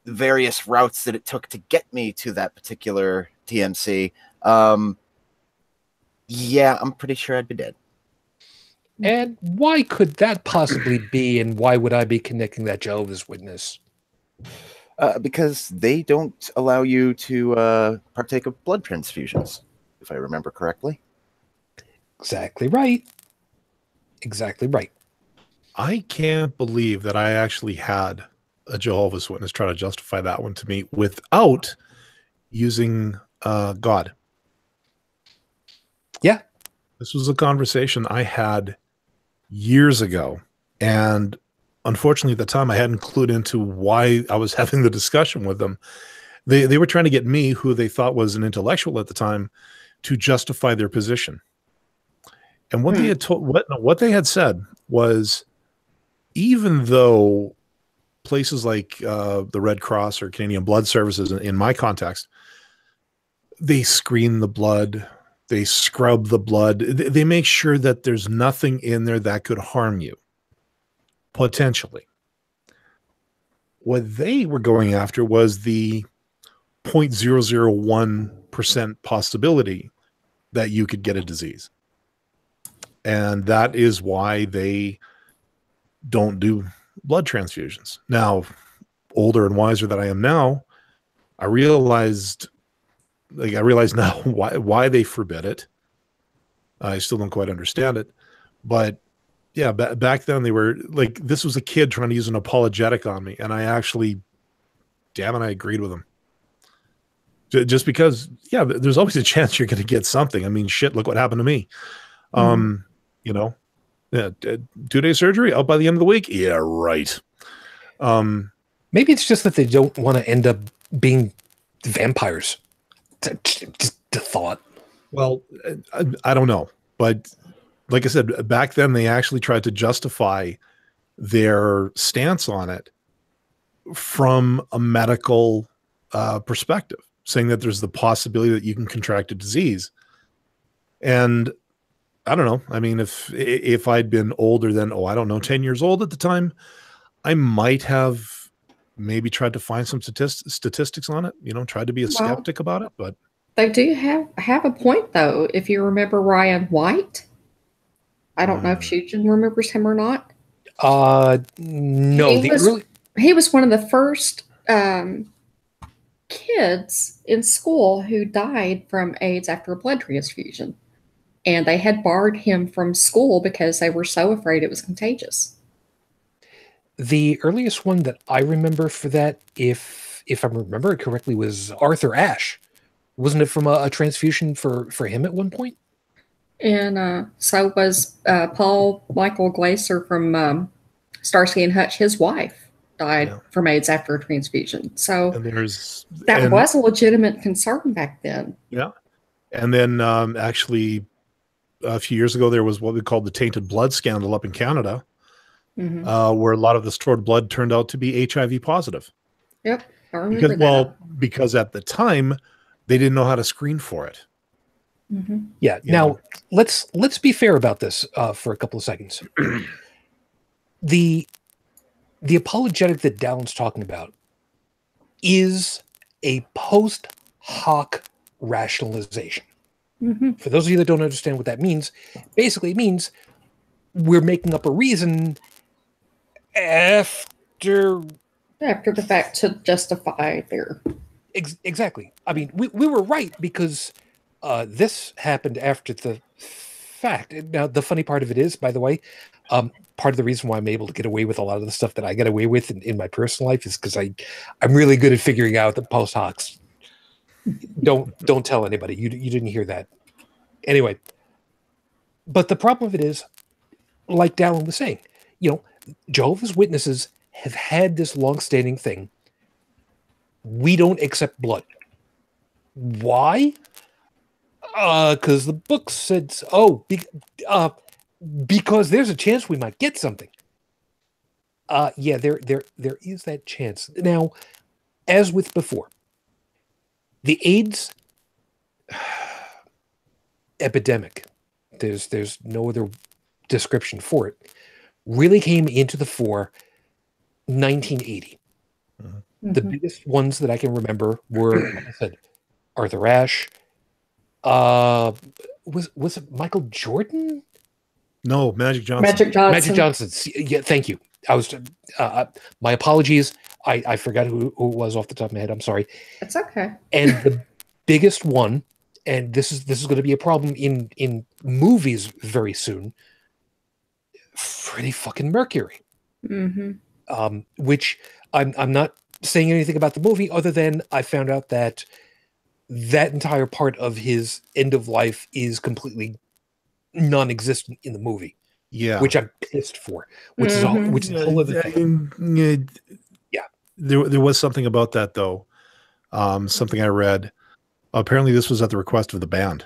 various routes that it took to get me to that particular TMC. Yeah, I'm pretty sure I'd be dead. And why could that possibly be, and why would I be connecting that Jehovah's Witness? Because they don't allow you to partake of blood transfusions, if I remember correctly. Exactly right. Exactly right. I can't believe that I actually had a Jehovah's Witness try to justify that one to me without using God. Yeah. This was a conversation I had years ago. And unfortunately, at the time, I hadn't clued into why I was having the discussion with them. They were trying to get me, who they thought was an intellectual at the time, to justify their position. And what they had what they had said was, even though places like the Red Cross or Canadian Blood Services, in my context, they screen the blood, they scrub the blood, they make sure that there's nothing in there that could harm you, potentially. What they were going after was the 0.001% possibility that you could get a disease. And that is why they don't do blood transfusions. Now, older and wiser than I am now, I realize now why they forbid it. I still don't quite understand it. But yeah, back then they were like, this was a kid trying to use an apologetic on me. And I actually, I agreed with him. Just because, yeah, there's always a chance you're going to get something. I mean, shit, look what happened to me. Yeah, 2-day surgery out by the end of the week. Yeah, right. Maybe it's just that they don't want to end up being vampires. Just the thought. Well, I don't know, but like I said, back then they actually tried to justify their stance on it from a medical perspective, saying that there's the possibility that you can contract a disease. And I don't know. I mean, if I'd been older than, I don't know, 10 years old at the time, I might have maybe tried to find some statistics on it, tried to be a skeptic about it. But they do have a point, though. If you remember Ryan White, I don't know if Shujin remembers him or not. No. He was one of the first kids in school who died from AIDS after a blood transfusion. And they had barred him from school because they were so afraid it was contagious. The earliest one that I remember for that, if I remember it correctly, was Arthur Ashe. Wasn't it from a transfusion for him at one point? And so was Paul Michael Glaser from Starsky and Hutch. His wife died from AIDS after a transfusion. So that was a legitimate concern back then. Yeah. And then actually a few years ago, there was what we called the tainted blood scandal up in Canada, where a lot of the stored blood turned out to be HIV positive. Yep. I remember that. Because at the time they didn't know how to screen for it. Yeah. Now let's be fair about this for a couple of seconds. The apologetic that Dallon's talking about is a post hoc rationalization. For those of you that don't understand what that means, basically it means we're making up a reason after the fact to justify their... Exactly. I mean, we were right because this happened after the fact. Now, the funny part of it is, by the way, part of the reason why I'm able to get away with a lot of the stuff that I get away with in my personal life is because I'm really good at figuring out the post hocs. Don't tell anybody. You didn't hear that. Anyway, but the problem of it is, like Dallon was saying, Jehovah's Witnesses have had this long-standing thing. We don't accept blood. Why? Because the book said, because there's a chance we might get something. Yeah, there is that chance. Now, as with before, the AIDS epidemic, there's no other description for it, really came into the fore 1980. The biggest ones that I can remember were, like I said, Arthur Ashe. Was it Michael Jordan? No, Magic Johnson. Magic Johnson. Yeah, thank you. I was my apologies. I forgot who it was off the top of my head. I'm sorry. It's okay. And the biggest one, and this is going to be a problem in movies very soon. Freddie fucking Mercury. Which I'm not saying anything about the movie other than I found out that entire part of his end of life is completely non-existent in the movie. Yeah, which I'm pissed for. Which is a whole other thing. Yeah, there was something about that though. Something I read. Apparently, this was at the request of the band.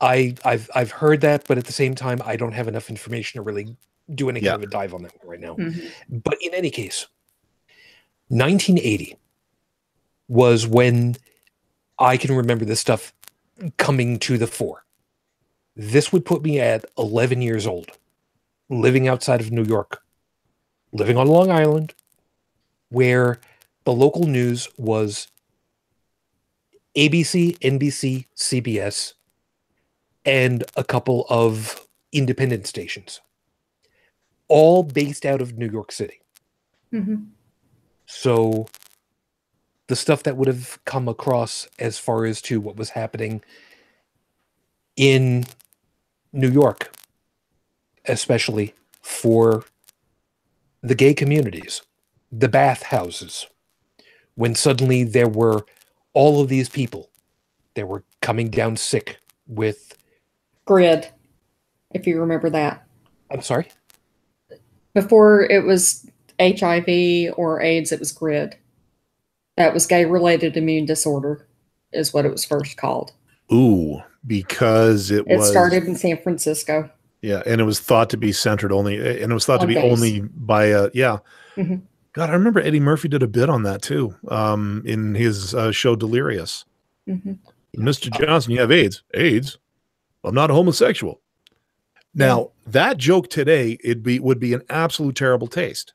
I've heard that, but at the same time, I don't have enough information to really do any kind of a dive on that right now. But in any case, 1980 was when I can remember this stuff coming to the fore. This would put me at 11 years old, living outside of New York, living on Long Island, where the local news was ABC, NBC, CBS, and a couple of independent stations, all based out of New York City. So the stuff that would have come across as far as to what was happening in New York, especially for the gay communities, the bathhouses, when suddenly there were all of these people that were coming down sick with GRID, if you remember that. I'm sorry? Before it was HIV or AIDS, it was GRID. That was gay-related immune disorder. is what it was first called. Ooh, because it was started in San Francisco. Yeah, and it was thought to be centered only, and it was thought to be gays. only by yeah. Mhm. God, I remember Eddie Murphy did a bit on that too, in his show Delirious. Mhm. Mr. Johnson, you have AIDS. AIDS? I'm not a homosexual. Now, that joke today, would be an absolute terrible taste.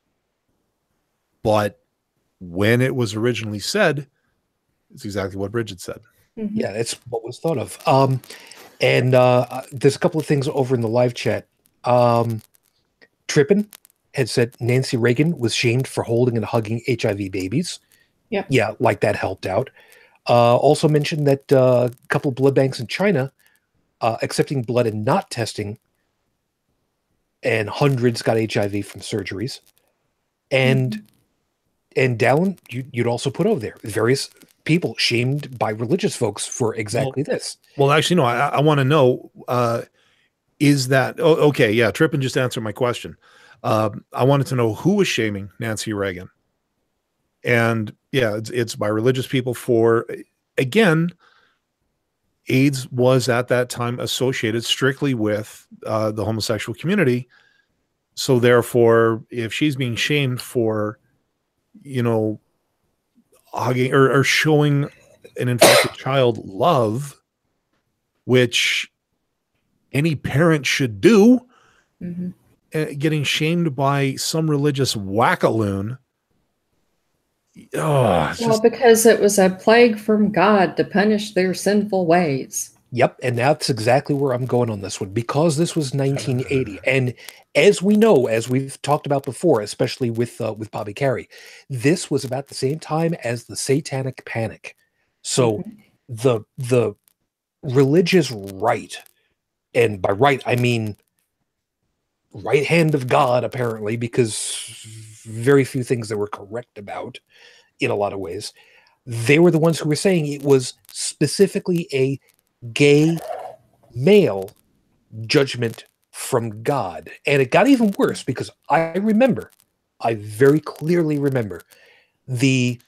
But when it was originally said, it's exactly what Bridget said. Mhm. Yeah, it's what was thought of. And there's a couple of things over in the live chat. Trippin had said Nancy Reagan was shamed for holding and hugging HIV babies. Yep. Yeah, like that helped out. Also mentioned that a couple of blood banks in China accepting blood and not testing, and hundreds got HIV from surgeries. And Dallin, you'd also put over there various people shamed by religious folks for exactly this. Well, actually, no, I want to know, is that, okay, yeah, Trippin just answered my question. I wanted to know who was shaming Nancy Reagan. And yeah, it's by religious people for, again, AIDS was at that time associated strictly with the homosexual community. So therefore, if she's being shamed for, hugging or showing an infected child love, which any parent should do, getting shamed by some religious wackaloon. Because it was a plague from God to punish their sinful ways. Yep, and that's exactly where I'm going on this one, because this was 1980, and as we know, as we've talked about before, especially with Bobby Carey, this was about the same time as the Satanic Panic. So the religious right, and by right I mean right hand of God, apparently, because very few things that were correct about in a lot of ways. They were the ones who were saying it was specifically a gay male judgment from God. And it got even worse because I very clearly remember the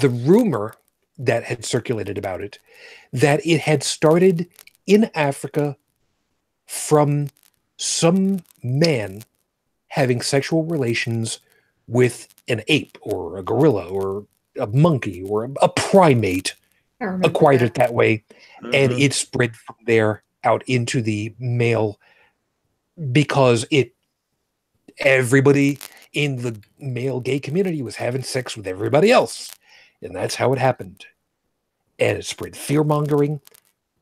rumor that had circulated about it, that it had started in Africa from some man having sexual relations with an ape or a gorilla or a monkey or a primate, acquired it that way, and it spread from there out into the male, because everybody in the male gay community was having sex with everybody else, and that's how it happened. And it spread fear-mongering,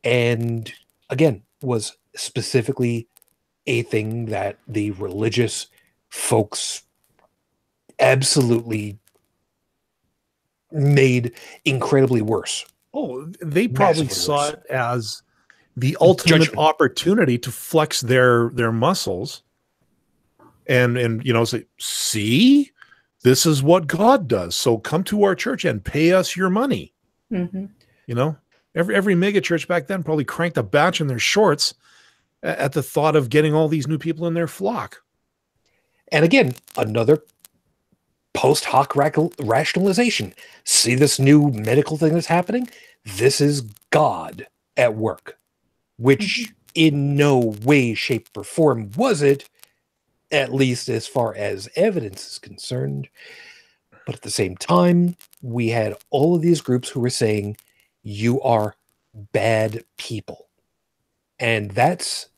and again was specifically a thing that the religious folks absolutely made incredibly worse. Oh, they probably saw it as the ultimate opportunity to flex their muscles and say, see, this is what God does. So come to our church and pay us your money. Every mega church back then probably cranked a batch in their shorts at the thought of getting all these new people in their flock. And again, another post hoc rationalization. See this new medical thing that's happening? This is God at work, which in no way, shape, or form was it, at least as far as evidence is concerned. But at the same time, we had all of these groups who were saying, you are bad people. And that's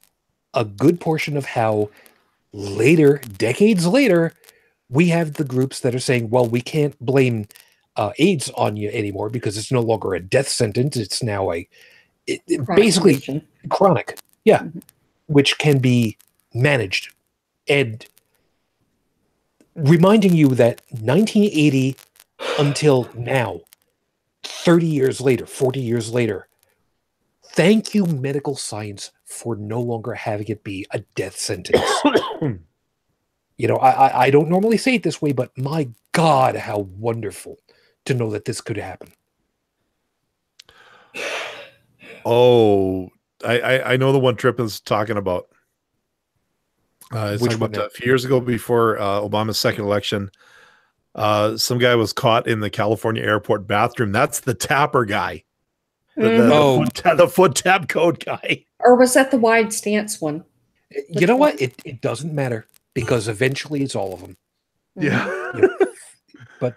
a good portion of how later, decades later, we have the groups that are saying, well, we can't blame AIDS on you anymore because it's no longer a death sentence. It's now basically chronic. Yeah. Which can be managed. And reminding you that 1980 until now, 30 years later, 40 years later, thank you, medical science, for no longer having it be a death sentence. I don't normally say it this way, but my God, how wonderful to know that this could happen. Oh, I know the one Tripp is talking about. It's Which talking one about a few years ago before Obama's second election. Some guy was caught in the California airport bathroom. That's the tapper guy. The foot tap code guy. Or was that the wide stance one? You know what? It doesn't matter because eventually it's all of them. Yeah. But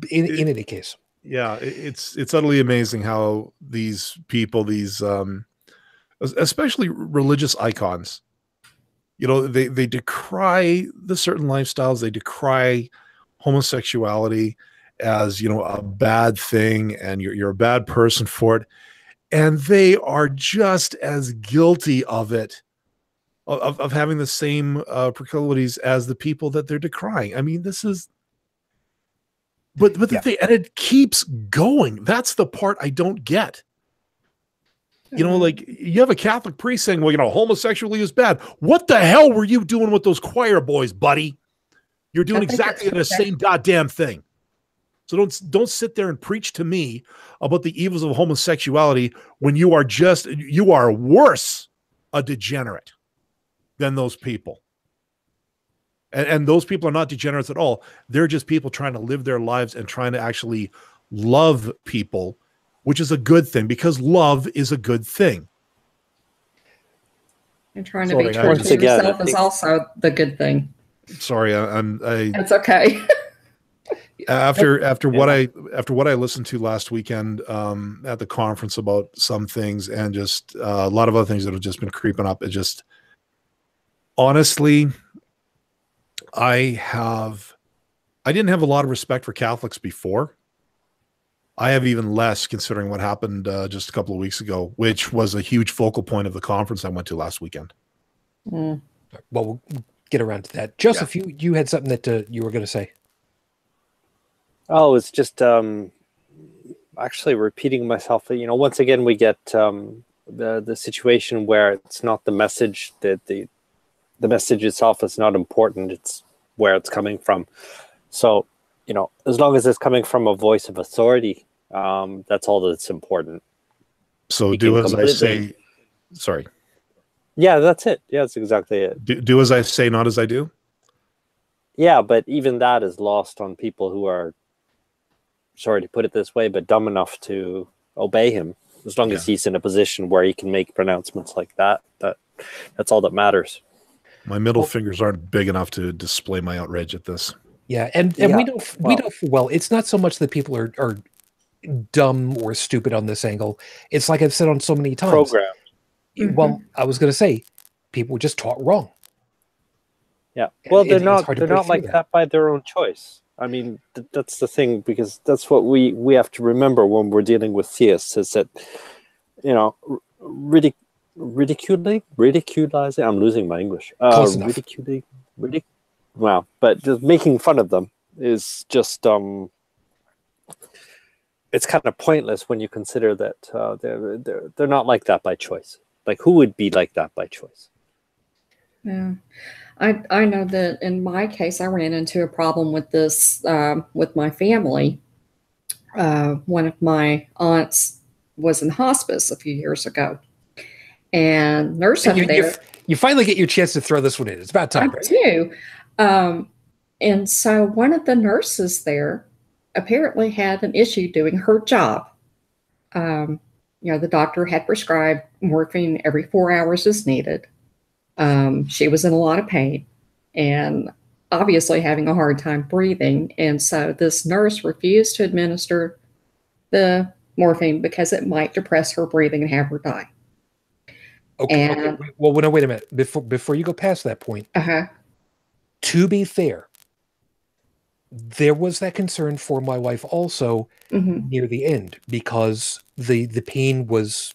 in any case. Yeah, it's utterly amazing how these people, these especially religious icons, they decry the certain lifestyles, they decry homosexuality as a bad thing, and you're a bad person for it, and they are just as guilty of it, of having the same proclivities as the people that they're decrying. I mean, this is. But the thing, and it keeps going. That's the part I don't get. Like you have a Catholic priest saying, well, homosexuality is bad. What the hell were you doing with those choir boys, buddy? You're doing exactly the same goddamn thing. So don't sit there and preach to me about the evils of homosexuality when you are worse a degenerate than those people. And those people are not degenerates at all. They're just people trying to live their lives and trying to actually love people, which is a good thing because love is a good thing. And trying to be true to yourself is also the good thing. Sorry, It's okay. After what I listened to last weekend at the conference about some things and just a lot of other things that have just been creeping up, it just honestly. I didn't have a lot of respect for Catholics before. I have even less considering what happened just a couple of weeks ago, which was a huge focal point of the conference I went to last weekend. Well, we'll get around to that. Joseph, you had something that you were going to say. Oh, it's just actually repeating myself. Once again, we get the situation where it's not the message that the message itself is not important. It's where it's coming from. So, as long as it's coming from a voice of authority, that's all that's important. So do as I say. Sorry. Yeah, that's it. Yeah, that's exactly it. Do as I say, not as I do. Yeah, but even that is lost on people who are, sorry to put it this way, but dumb enough to obey him. As long as he's in a position where he can make pronouncements like that, that's all that matters. My middle fingers aren't big enough to display my outrage at this. Yeah, and we know well, it's not so much that people are dumb or stupid on this angle. It's like I've said on so many times. Programmed. Well, I was going to say, people were just taught wrong. Yeah, well, they're not like that by their own choice. I mean, that's the thing, because that's what we have to remember when we're dealing with theists, is that, ridiculizing. I'm losing my English. Wow, but just making fun of them is just it's kind of pointless when you consider that they're not like that by choice. Like, who would be like that by choice? Yeah, I know that in my case, I ran into a problem with this with my family. One of my aunts was in hospice a few years ago. And nurse up there. You finally get your chance to throw this one in. It's about time. I do. And so one of the nurses there apparently had an issue doing her job. The doctor had prescribed morphine every 4 hours as needed. She was in a lot of pain and obviously having a hard time breathing. And so this nurse refused to administer the morphine because it might depress her breathing and have her die. Okay. Well, no, wait a minute. Before you go past that point, to be fair, there was that concern for my wife also near the end, because the pain was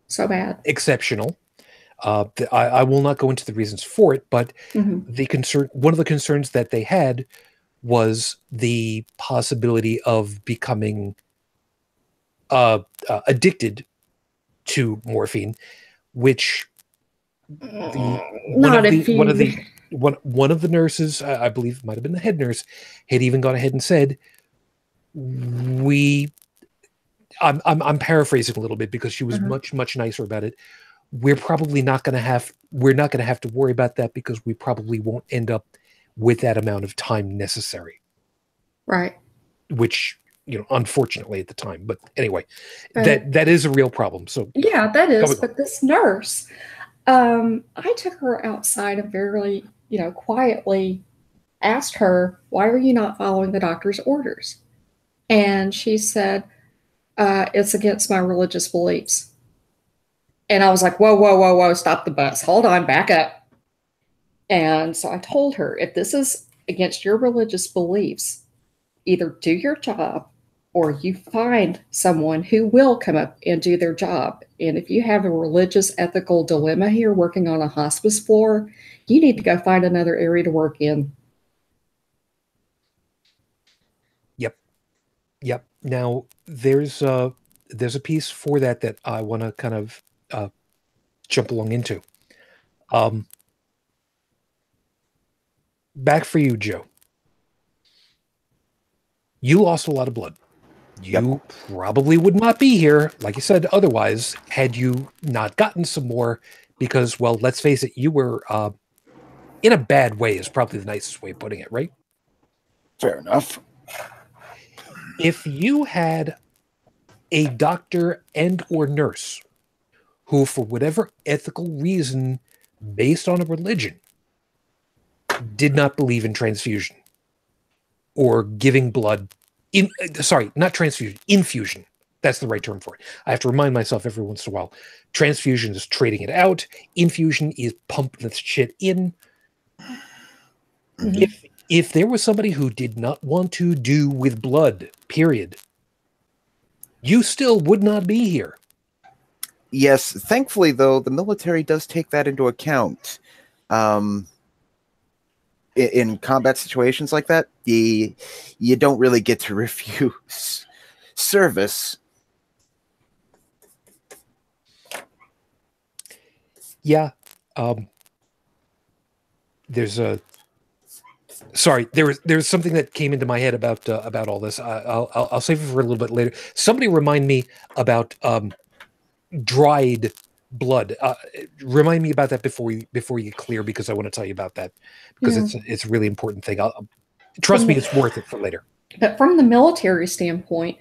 so bad, exceptional. I will not go into the reasons for it, but one of the concerns that they had was the possibility of becoming addicted to morphine, which one of the nurses, I believe might have been the head nurse, had even gone ahead and said, I'm paraphrasing a little bit because she was much nicer about it. We're not going to have to worry about that because we probably won't end up with that amount of time necessary. Right. which, unfortunately at the time. But anyway, But that is a real problem. So yeah, that Go is. ahead. But this nurse, I took her outside and very, quietly asked her, "Why are you not following the doctor's orders?" And she said, "It's against my religious beliefs." And I was like, "Whoa, whoa, whoa, whoa! Stop the bus! Hold on, back up." And so I told her, "If this is against your religious beliefs, either do your job or you find someone who will come up and do their job. And if you have a religious ethical dilemma here working on a hospice floor, you need to go find another area to work in." Yep. Now there's a piece for that I want to kind of jump along into. Back for you, Joe. You lost a lot of blood. You probably would not be here, like you said, otherwise, had you not gotten some more, because, well, let's face it, you were in a bad way is probably the nicest way of putting it, right? Fair enough. If you had a doctor and or nurse who, for whatever ethical reason, based on a religion, did not believe in transfusion or giving blood, not transfusion, infusion. That's the right term for it. I have to remind myself every once in a while. Transfusion is trading it out. Infusion is pumping the shit in. Mhm. If there was somebody who did not want to do with blood, period, you still would not be here. Yes, thankfully, though, the military does take that into account. In combat situations like that, you don't really get to refuse service. Yeah. There's something that came into my head about all this. I'll save it for a little bit later. Somebody remind me about dried blood. Remind me about that before you get clear, because I want to tell you about that, because it's a really important thing. Trust me, it's worth it for later. But from the military standpoint,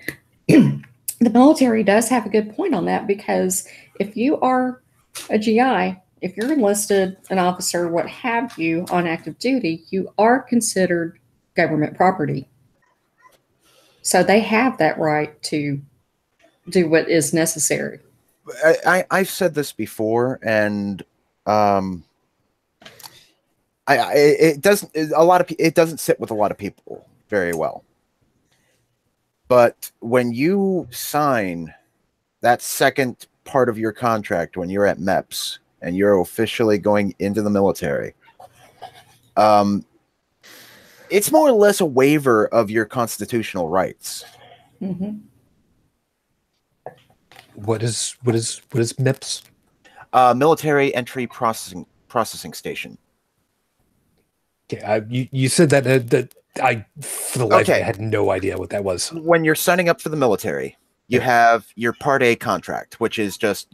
the military does have a good point on that, because if you are a GI, if you're enlisted, an officer, what have you, on active duty, you are considered government property. So they have that right to do what is necessary. I've said this before, and it doesn't sit with a lot of people very well. But when you sign that second part of your contract, when you're at MEPS and you're officially going into the military, it's more or less a waiver of your constitutional rights. Mm-hmm. What is MIPS? Military Entry Processing Station. Okay, you said that I, for the life of me, had no idea what that was. When you're signing up for the military, you have your Part A contract, which is just,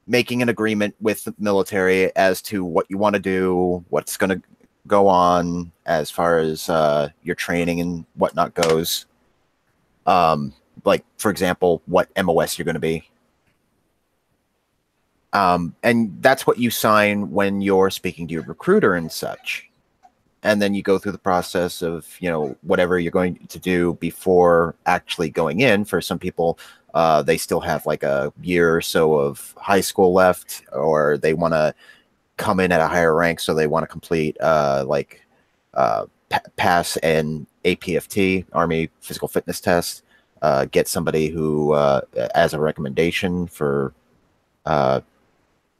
making an agreement with the military as to what you want to do, what's going to go on as far as your training and whatnot goes. Like, for example, what MOS you're going to be. And that's what you sign when you're speaking to your recruiter and such. And then you go through the process of, whatever you're going to do before actually going in. For some people, they still have like a year or so of high school left, or they want to come in at a higher rank. So they want to complete pass an APFT, Army Physical Fitness Test, get somebody who, as a recommendation for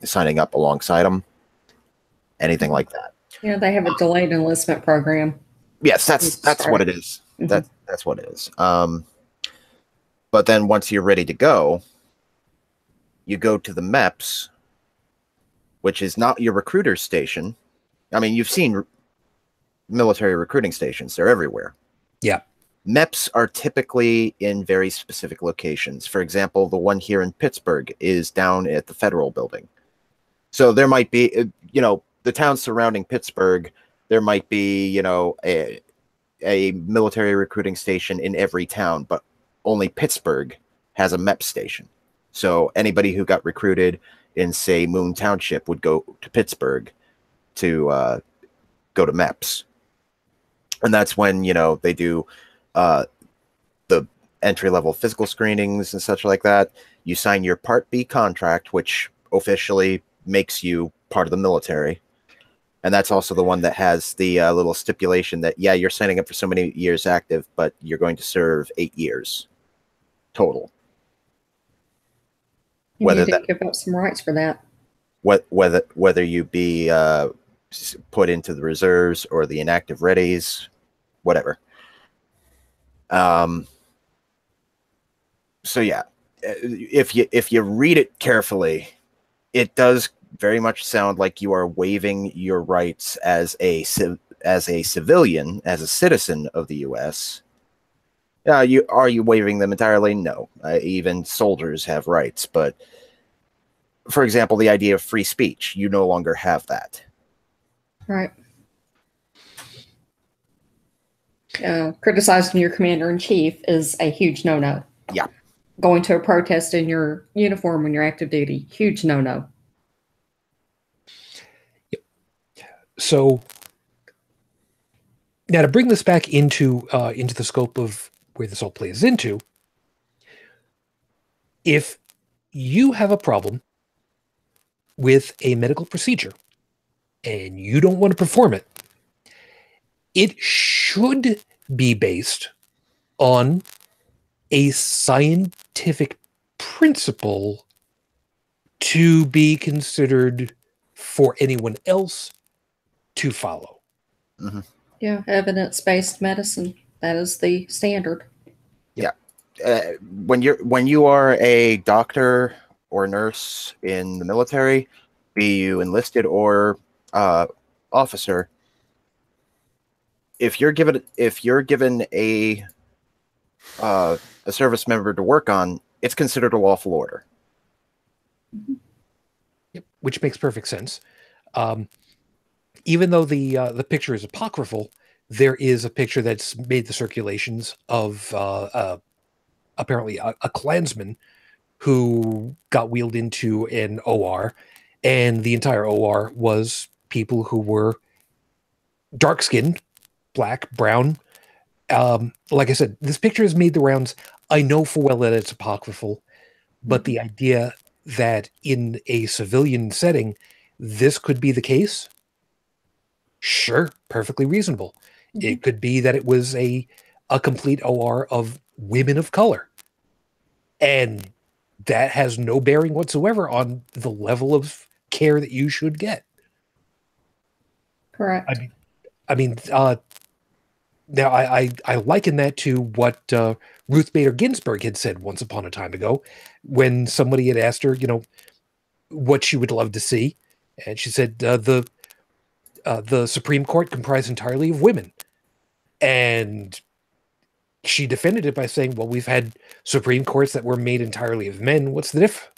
signing up alongside them, anything like that. Yeah, they have a delayed enlistment program. Yes, that's what it is. Mm-hmm. That's what it is. But then once you're ready to go, you go to the MEPS, which is not your recruiter station. I mean, you've seen military recruiting stations. They're everywhere. Yeah. MEPS are typically in very specific locations. For example, the one here in Pittsburgh is down at the Federal Building. So there might be, the towns surrounding Pittsburgh, there might be, a military recruiting station in every town, but only Pittsburgh has a MEP station. So anybody who got recruited in, say, Moon Township would go to Pittsburgh to go to MEPS. And that's when, you know, they do the entry-level physical screenings and such like that. You sign your Part B contract, which officially makes you part of the military. And that's also the one that has the little stipulation that, yeah, you're signing up for so many years active, but you're going to serve 8 years total. You need to give up some rights for that. Whether you be put into the reserves or the inactive readies, whatever. So yeah, if you read it carefully, it does very much sound like you are waiving your rights as a civilian, as a citizen of the U.S. Are you waiving them entirely? No. Even soldiers have rights, but for example, the idea of free speech, you no longer have that. Right. Criticizing your commander-in-chief is a huge no-no. Yeah. Going to a protest in your uniform when you're active duty, huge no-no. Yep. So now to bring this back into the scope of where this all plays into, if you have a problem with a medical procedure and you don't want to perform it, it should be based on a scientific principle to be considered for anyone else to follow. Mm-hmm. Yeah, evidence-based medicine. That is the standard. Yeah. When you are a doctor or nurse in the military, be you enlisted or officer, if you're given a service member to work on, it's considered a lawful order. Yep, which makes perfect sense. Even though the picture is apocryphal, there is a picture that's made the circulations of apparently a Klansman who got wheeled into an OR, and the entire OR was people who were dark-skinned, black, brown. Like I said, this picture has made the rounds. I know full well that it's apocryphal, but the idea that in a civilian setting, this could be the case, sure, perfectly reasonable. Mm-hmm. It could be that it was a complete OR of women of color. And that has no bearing whatsoever on the level of care that you should get. Correct. I mean, now I liken that to what Ruth Bader Ginsburg had said once upon a time ago, when somebody had asked her, what she would love to see, and she said the Supreme Court comprised entirely of women, and she defended it by saying, well, we've had Supreme Courts that were made entirely of men. What's the diff?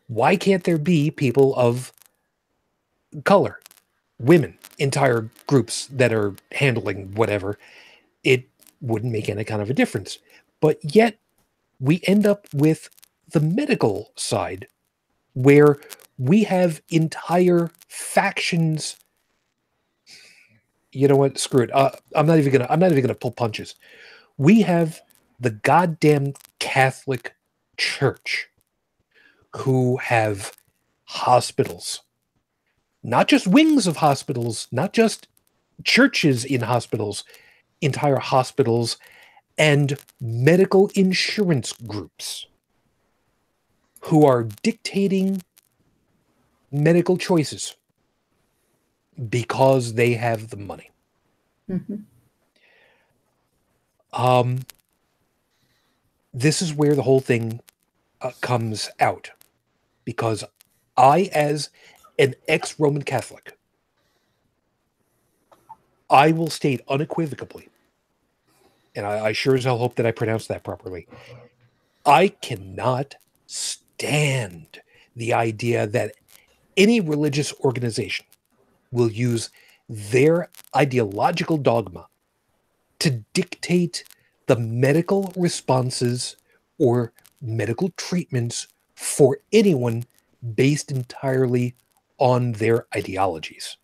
Why can't there be people of color, women, entire groups that are handling whatever? It wouldn't make any kind of a difference. But yet we end up with the medical side where we have entire factions. You know what? Screw it. I'm not even gonna pull punches. We have the goddamn Catholic Church who have hospitals, not just wings of hospitals, not just churches in hospitals, entire hospitals, and medical insurance groups who are dictating medical choices because they have the money. Mm-hmm. This is where the whole thing comes out, because I, as an ex-Roman Catholic, I will state unequivocally, and I sure as hell hope that I pronounced that properly, I cannot stand the idea that any religious organization will use their ideological dogma to dictate the medical responses or medical treatments for anyone based entirely on their ideologies.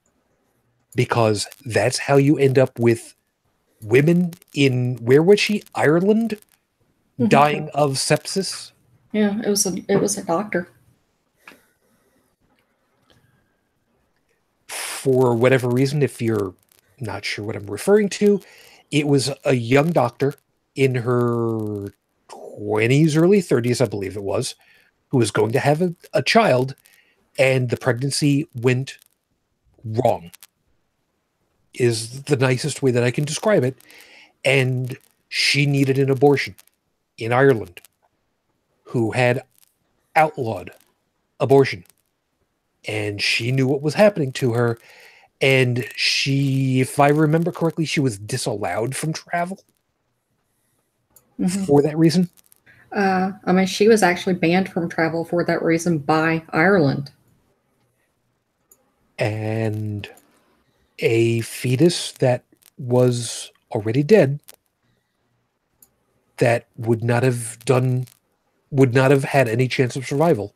Because that's how you end up with women in, where was she? Ireland? Dying of sepsis? Yeah, it was a doctor. For whatever reason, if you're not sure what I'm referring to, it was a young doctor in her 20s, early 30s, I believe it was, who was going to have a child, and the pregnancy went wrong, is the nicest way that I can describe it. And she needed an abortion in Ireland, who had outlawed abortion. And she knew what was happening to her. And she, if I remember correctly, she was disallowed from travel for that reason. I mean, she was actually banned from travel for that reason by Ireland. And a fetus that was already dead, that would not have had any chance of survival,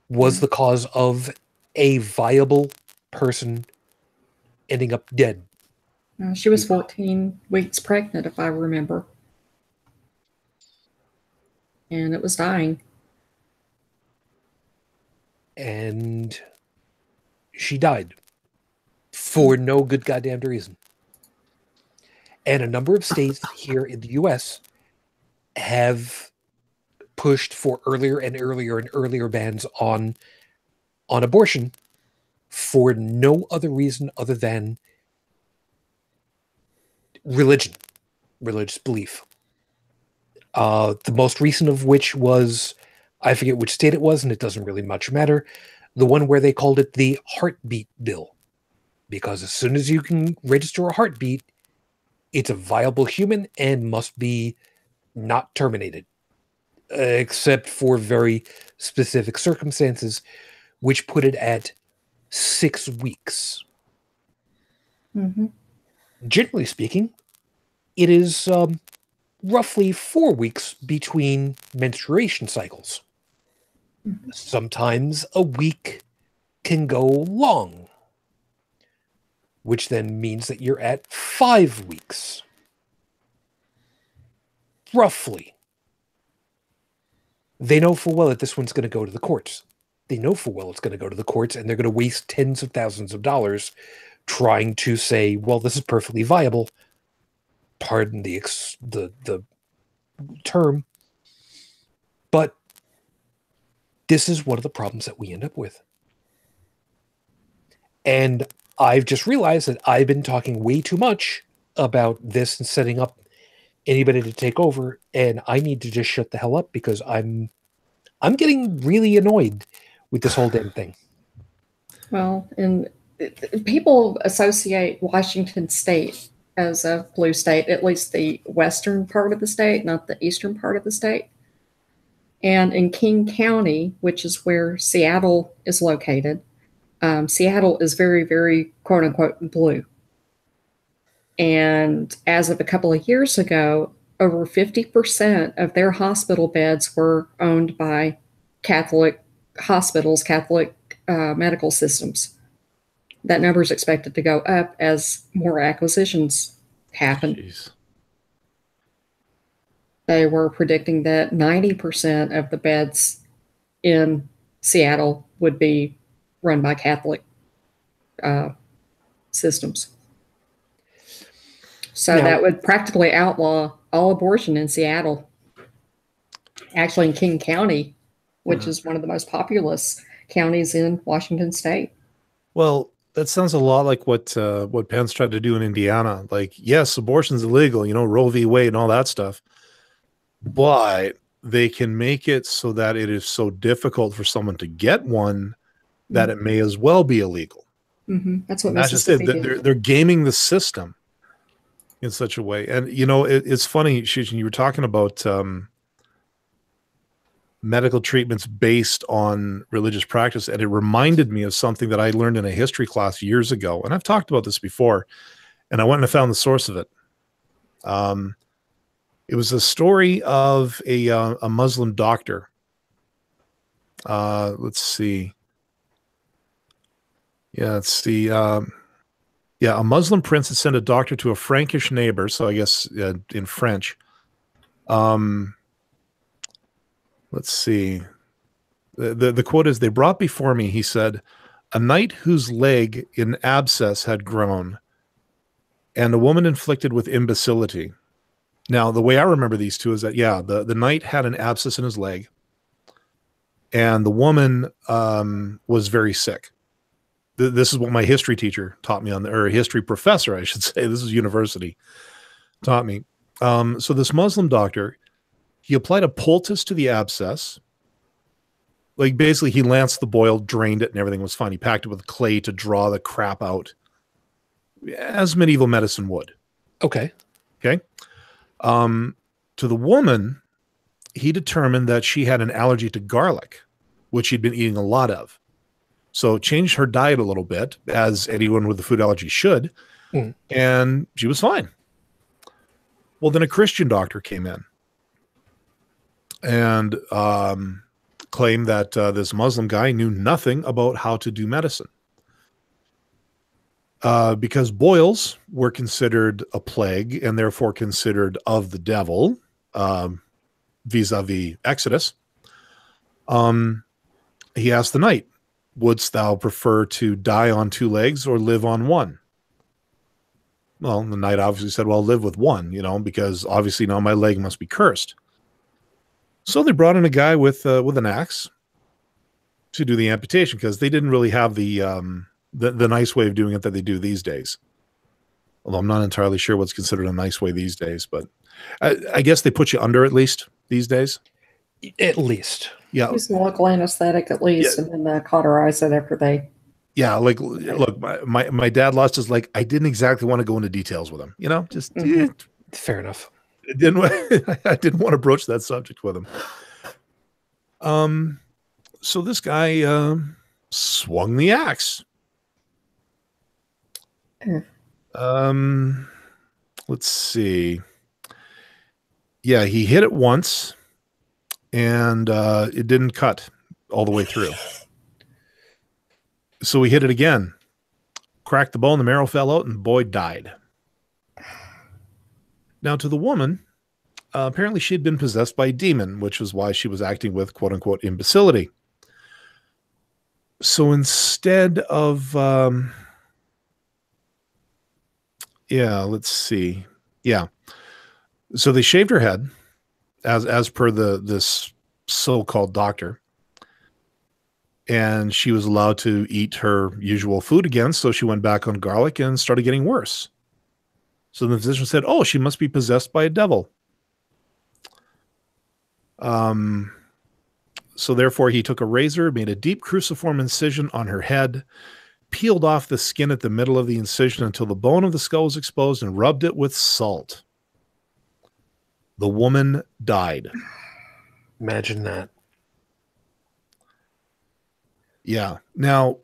was the cause of a viable person ending up dead. She was 14 weeks pregnant, if I remember. And it was dying. And she died for no good goddamn reason. And a number of states here in the U.S. have pushed for earlier and earlier and earlier bans on abortion for no other reason other than religious belief. The most recent of which was, I forget which state it was, and it doesn't really much matter, the one where they called it the heartbeat bill. Because as soon as you can register a heartbeat, it's a viable human and must be not terminated, except for very specific circumstances, which put it at 6 weeks. Generally speaking, it is roughly 4 weeks between menstruation cycles. Sometimes a week can go long, which then means that you're at 5 weeks. Roughly. They know full well that this one's going to go to the courts. They know full well it's going to go to the courts, and they're going to waste tens of thousands of dollars trying to say, well, this is perfectly viable. Pardon the term. But this is one of the problems that we end up with. And I've just realized that I've been talking way too much about this and setting up anybody to take over, and I need to just shut the hell up because I'm getting really annoyed with this whole damn thing. Well, and people associate Washington State as a blue state, at least the western part of the state, not the eastern part of the state. And in King County, which is where Seattle is located, Seattle is very, very quote unquote blue. And as of a couple of years ago, over 50% of their hospital beds were owned by Catholic hospitals, Catholic medical systems. That number is expected to go up as more acquisitions happen. Jeez. They were predicting that 90% of the beds in Seattle would be run by Catholic systems. So that would practically outlaw all abortion in Seattle. Actually, in King County, which is one of the most populous counties in Washington State. Well, that sounds a lot like what Pence tried to do in Indiana. Like, yes, abortion's illegal, Roe v. Wade and all that stuff. But they can make it so that it is so difficult for someone to get one that it may as well be illegal. That's what Mississippi Mississippi did. They're gaming the system in such a way. And, it's funny, Shishin, you were talking about medical treatments based on religious practice. And it reminded me of something that I learned in a history class years ago. And I've talked about this before, and I went and I found the source of it. It was a story of a Muslim doctor. Let's see. Yeah, it's the a Muslim prince had sent a doctor to a Frankish neighbor. So I guess in French. Let's see. The quote is, "They brought before me," he said, "a knight whose leg in abscess had grown, and a woman inflicted with imbecility." Now, the way I remember these two is that, the knight had an abscess in his leg, and the woman was very sick. This is what my history teacher taught me or history professor, I should say. This is university, taught me. So this Muslim doctor, he applied a poultice to the abscess. Like, basically, he lanced the boil, drained it, and everything was fine. He packed it with clay to draw the crap out, as medieval medicine would. Okay. To the woman, he determined that she had an allergy to garlic, which she'd been eating a lot of. So changed her diet a little bit, as anyone with a food allergy should, and she was fine. Well, then a Christian doctor came in and claimed that this Muslim guy knew nothing about how to do medicine. Because boils were considered a plague and therefore considered of the devil, vis-a-vis Exodus. He asked the knight, "Wouldst thou prefer to die on two legs or live on one?" Well, the knight obviously said, "Well, live with one, because obviously now my leg must be cursed." So they brought in a guy with an axe to do the amputation, because they didn't really have the nice way of doing it that they do these days. Although I'm not entirely sure what's considered a nice way these days, but I guess they put you under at least these days. At least. Yeah. Use the local anesthetic at least, and then cauterize it after they. Yeah, like, look, my dad lost his leg. I didn't exactly want to go into details with him, just Fair enough. I didn't want to broach that subject with him. So this guy swung the axe. Let's see. Yeah, he hit it once, and it didn't cut all the way through. So he hit it again, cracked the bone, the marrow fell out, and the boy died. Now, to the woman, apparently she had been possessed by a demon, which was why she was acting with quote-unquote imbecility. So instead of, let's see. Yeah. So they shaved her head, as per this so-called doctor. And she was allowed to eat her usual food again, so she went back on garlic and started getting worse. So the physician said, "Oh, she must be possessed by a devil." So therefore he took a razor, made a deep cruciform incision on her head, peeled off the skin at the middle of the incision until the bone of the skull was exposed, and rubbed it with salt. The woman died. Imagine that. Yeah. Now,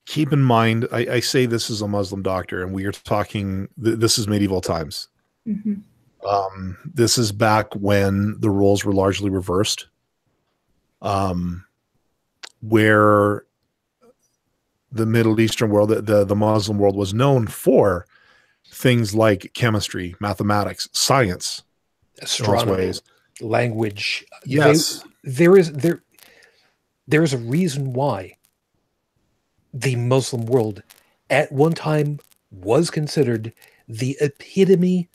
keep in mind, I say this is a Muslim doctor, and we are talking, this is medieval times. Mm-hmm. This is back when the roles were largely reversed, where the Middle Eastern world, the Muslim world, was known for things like chemistry, mathematics, science, astronomy, language. Yes. There is a reason why the Muslim world at one time was considered the epitome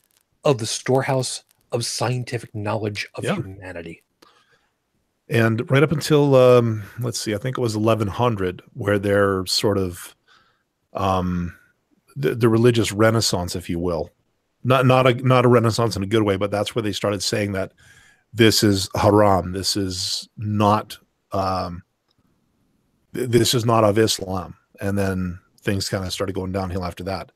of the storehouse of scientific knowledge of humanity. And right up until, let's see, I think it was 1100, where they're sort of the religious renaissance, if you will. Not a renaissance in a good way, but that's where they started saying that this is haram. This is not of Islam. And then things kind of started going downhill after that.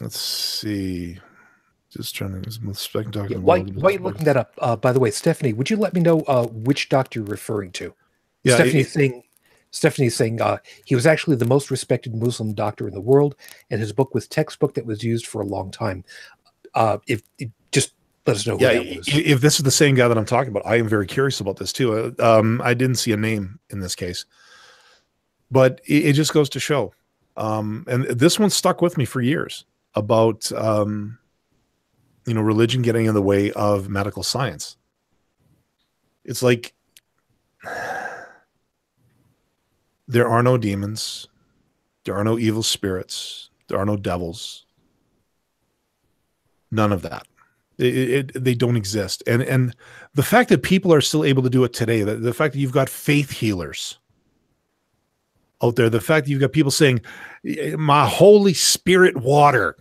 Let's see. Just trying to spectacle talking. Yeah, while you're looking that up, by the way, Stephanie, would you let me know which doctor you're referring to? Yeah, Stephanie's saying he was actually the most respected Muslim doctor in the world, and his book was textbook that was used for a long time. Just let us know who that was. If this is the same guy that I'm talking about, I am very curious about this too. I didn't see a name in this case, but it just goes to show. And this one stuck with me for years about, religion getting in the way of medical science. It's like there are no demons. There are no evil spirits. There are no devils. None of that. They don't exist. And the fact that people are still able to do it today, the fact that you've got faith healers out there, the fact that you've got people saying, my Holy Spirit water.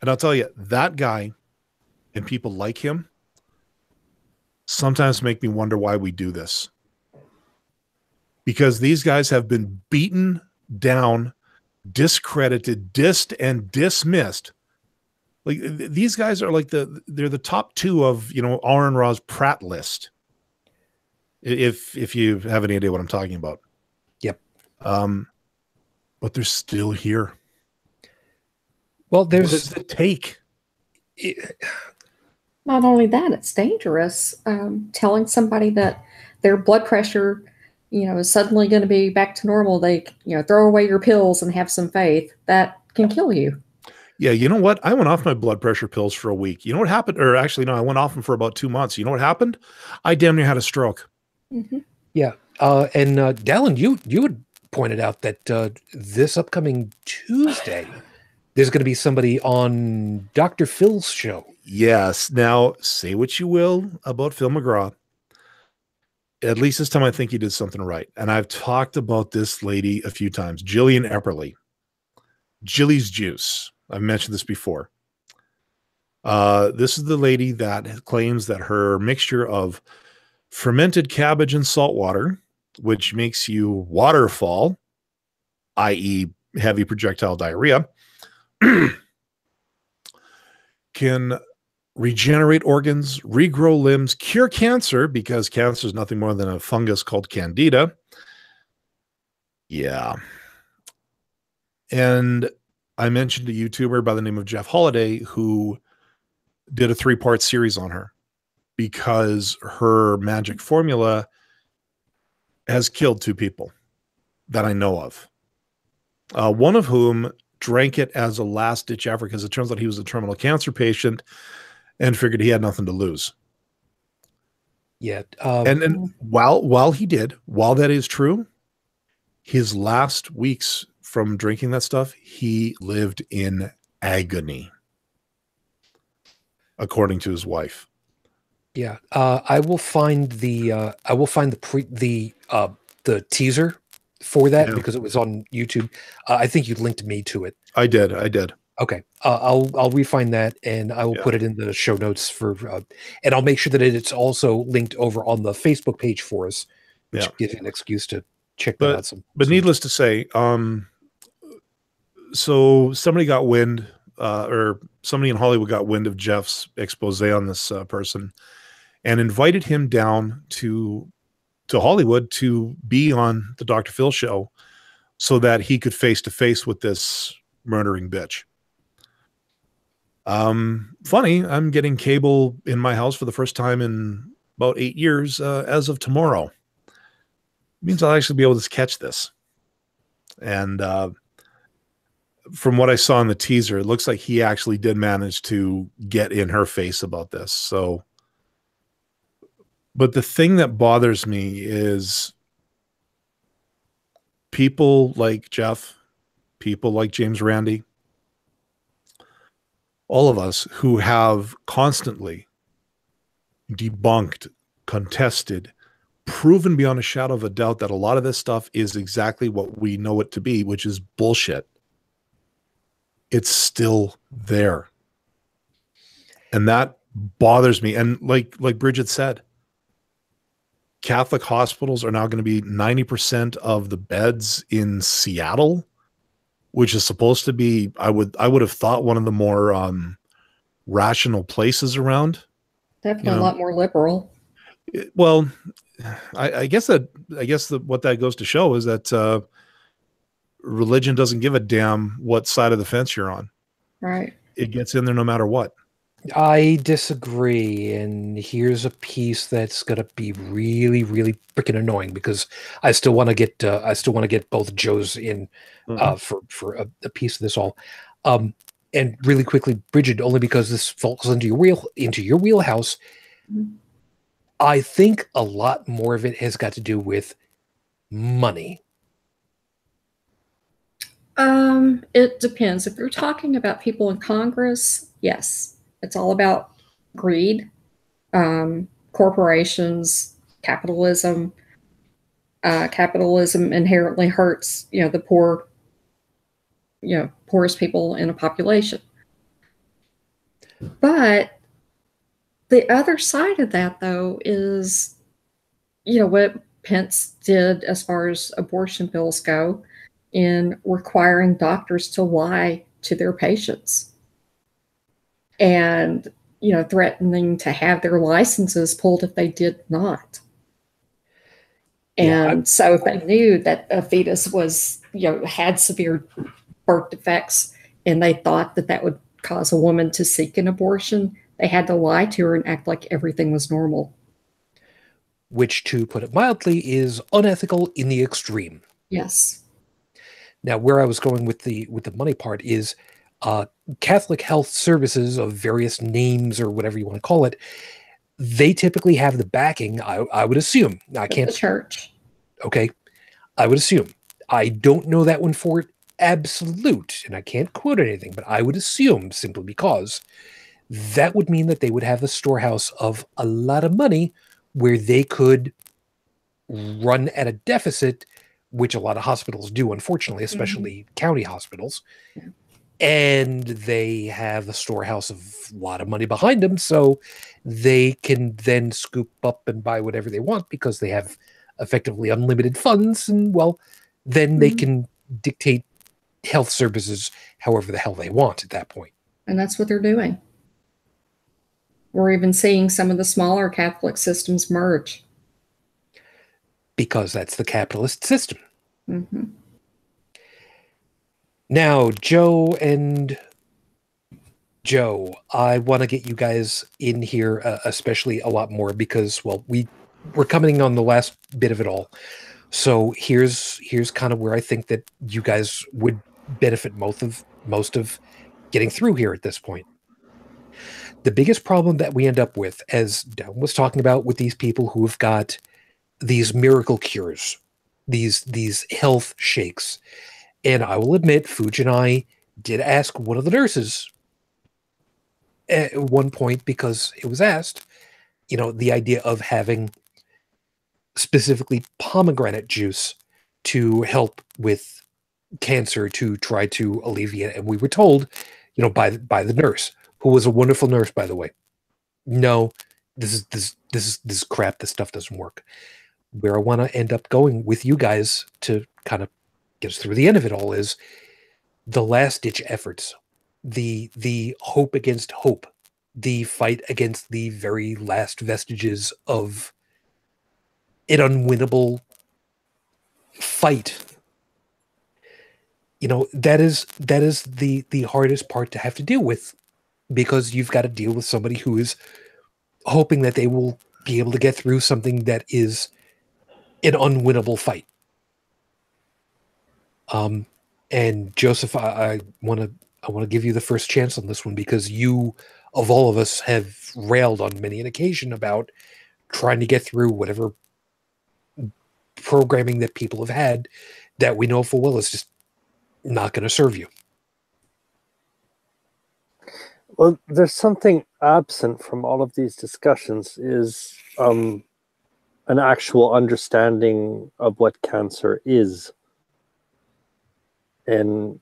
And I'll tell you, that guy and people like him sometimes make me wonder why we do this. Because these guys have been beaten down, discredited, dissed, and dismissed. Like, these guys are like they're the top two of, R and Raw's Pratt list. If you have any idea what I'm talking about. Yep. But they're still here. Well, What does it take? Not only that, it's dangerous. Telling somebody that their blood pressure, is suddenly going to be back to normal. They, throw away your pills and have some faith. That can kill you. Yeah, you know what? I went off my blood pressure pills for a week. You know what happened? Or actually, no, I went off them for about 2 months. You know what happened? I damn near had a stroke. Mm-hmm. Yeah. And Dallin, you had pointed out that this upcoming Tuesday, there's going to be somebody on Dr. Phil's show. Yes. Now, say what you will about Phil McGraw. At least this time, I think he did something right. And I've talked about this lady a few times, Jillian Epperly. Jilly's Juice. I've mentioned this before. This is the lady that claims that her mixture of fermented cabbage and salt water, which makes you waterfall, i.e. heavy projectile diarrhea, can regenerate organs, regrow limbs, cure cancer, because cancer is nothing more than a fungus called candida. Yeah. And I mentioned a YouTuber by the name of Jeff Holiday who did a 3-part series on her because her magic formula has killed 2 people that I know of. One of whom drank it as a last-ditch effort because it turns out he was a terminal cancer patient and figured he had nothing to lose. Yeah. And while that is true, his last weeks from drinking that stuff, he lived in agony, according to his wife. Yeah. I will find the teaser for that because it was on YouTube. I think you linked me to it. I did. Okay. I'll refine that and I will put it in the show notes and I'll make sure that it's also linked over on the Facebook page for us, which gives you an excuse to check that out. But needless to say, so somebody got wind, or somebody in Hollywood got wind of Jeff's expose on this person and invited him down to Hollywood to be on the Dr. Phil show so that he could face to face with this murdering bitch. Funny, I'm getting cable in my house for the first time in about 8 years as of tomorrow. It means I'll actually be able to catch this. And from what I saw in the teaser, it looks like he actually did manage to get in her face about this. So, but the thing that bothers me is people like Jeff, people like James Randi, all of us who have constantly debunked, contested, proven beyond a shadow of a doubt that a lot of this stuff is exactly what we know it to be, which is bullshit. It's still there. And that bothers me. And like Bridget said, Catholic hospitals are now going to be 90% of the beds in Seattle which is supposed to be, I would have thought, one of the more rational places around. Definitely a lot more liberal. Well, I guess what that goes to show is that religion doesn't give a damn what side of the fence you're on. Right. It gets in there no matter what. I disagree, and here's a piece that's gonna be really, really freaking annoying because I still want to get both Joes in for a piece of this all. And really quickly, Bridget, only because this falls into your wheelhouse. Mm-hmm. I think a lot more of it has got to do with money. It depends. If you're talking about people in Congress, yes. It's all about greed, corporations, capitalism. Capitalism inherently hurts, the poor, poorest people in a population. But the other side of that, though, is, what Pence did as far as abortion bills go in requiring doctors to lie to their patients. And, threatening to have their licenses pulled if they did not. And so if they knew that a fetus was, had severe birth defects and they thought that would cause a woman to seek an abortion, they had to lie to her and act like everything was normal. Which, to put it mildly, is unethical in the extreme. Yes. Now, where I was going with the money part is Catholic health services of various names or whatever you want to call it. They typically have the backing. I would assume. I can't. The church. Okay, I would assume. I don't know that one for absolute, and I can't quote anything, but I would assume simply because that would mean that they would have a storehouse of a lot of money where they could run at a deficit, which a lot of hospitals do, unfortunately, especially county hospitals. Yeah. And they have a storehouse of a lot of money behind them, so they can then scoop up and buy whatever they want because they have effectively unlimited funds, and then they can dictate health services however the hell they want at that point. And that's what they're doing. We're even seeing some of the smaller Catholic systems merge. Because that's the capitalist system. Mm-hmm. Now, Joe, I want to get you guys in here, especially a lot more because, we're coming on the last bit of it all. So here's kind of where I think that you guys would benefit most of getting through here at this point. The biggest problem that we end up with, as Dylan was talking about, with these people who have got these miracle cures, these health shakes. And I will admit, Fuji and I did ask one of the nurses at one point because it was asked, the idea of having specifically pomegranate juice to help with cancer to try to alleviate it. And we were told, by the nurse, who was a wonderful nurse, by the way, no, this is crap. This stuff doesn't work. Where I want to end up going with you guys to kind of get us through the end of it all is the last ditch efforts, the hope against hope, the fight against the very last vestiges of an unwinnable fight. That is the hardest part to have to deal with, because you've got to deal with somebody who is hoping that they will be able to get through something that is an unwinnable fight. And Joseph, I want to give you the first chance on this one, because you, of all of us, have railed on many an occasion about trying to get through whatever programming that people have had that we know full well is just not going to serve you. Well, there's something absent from all of these discussions is an actual understanding of what cancer is. And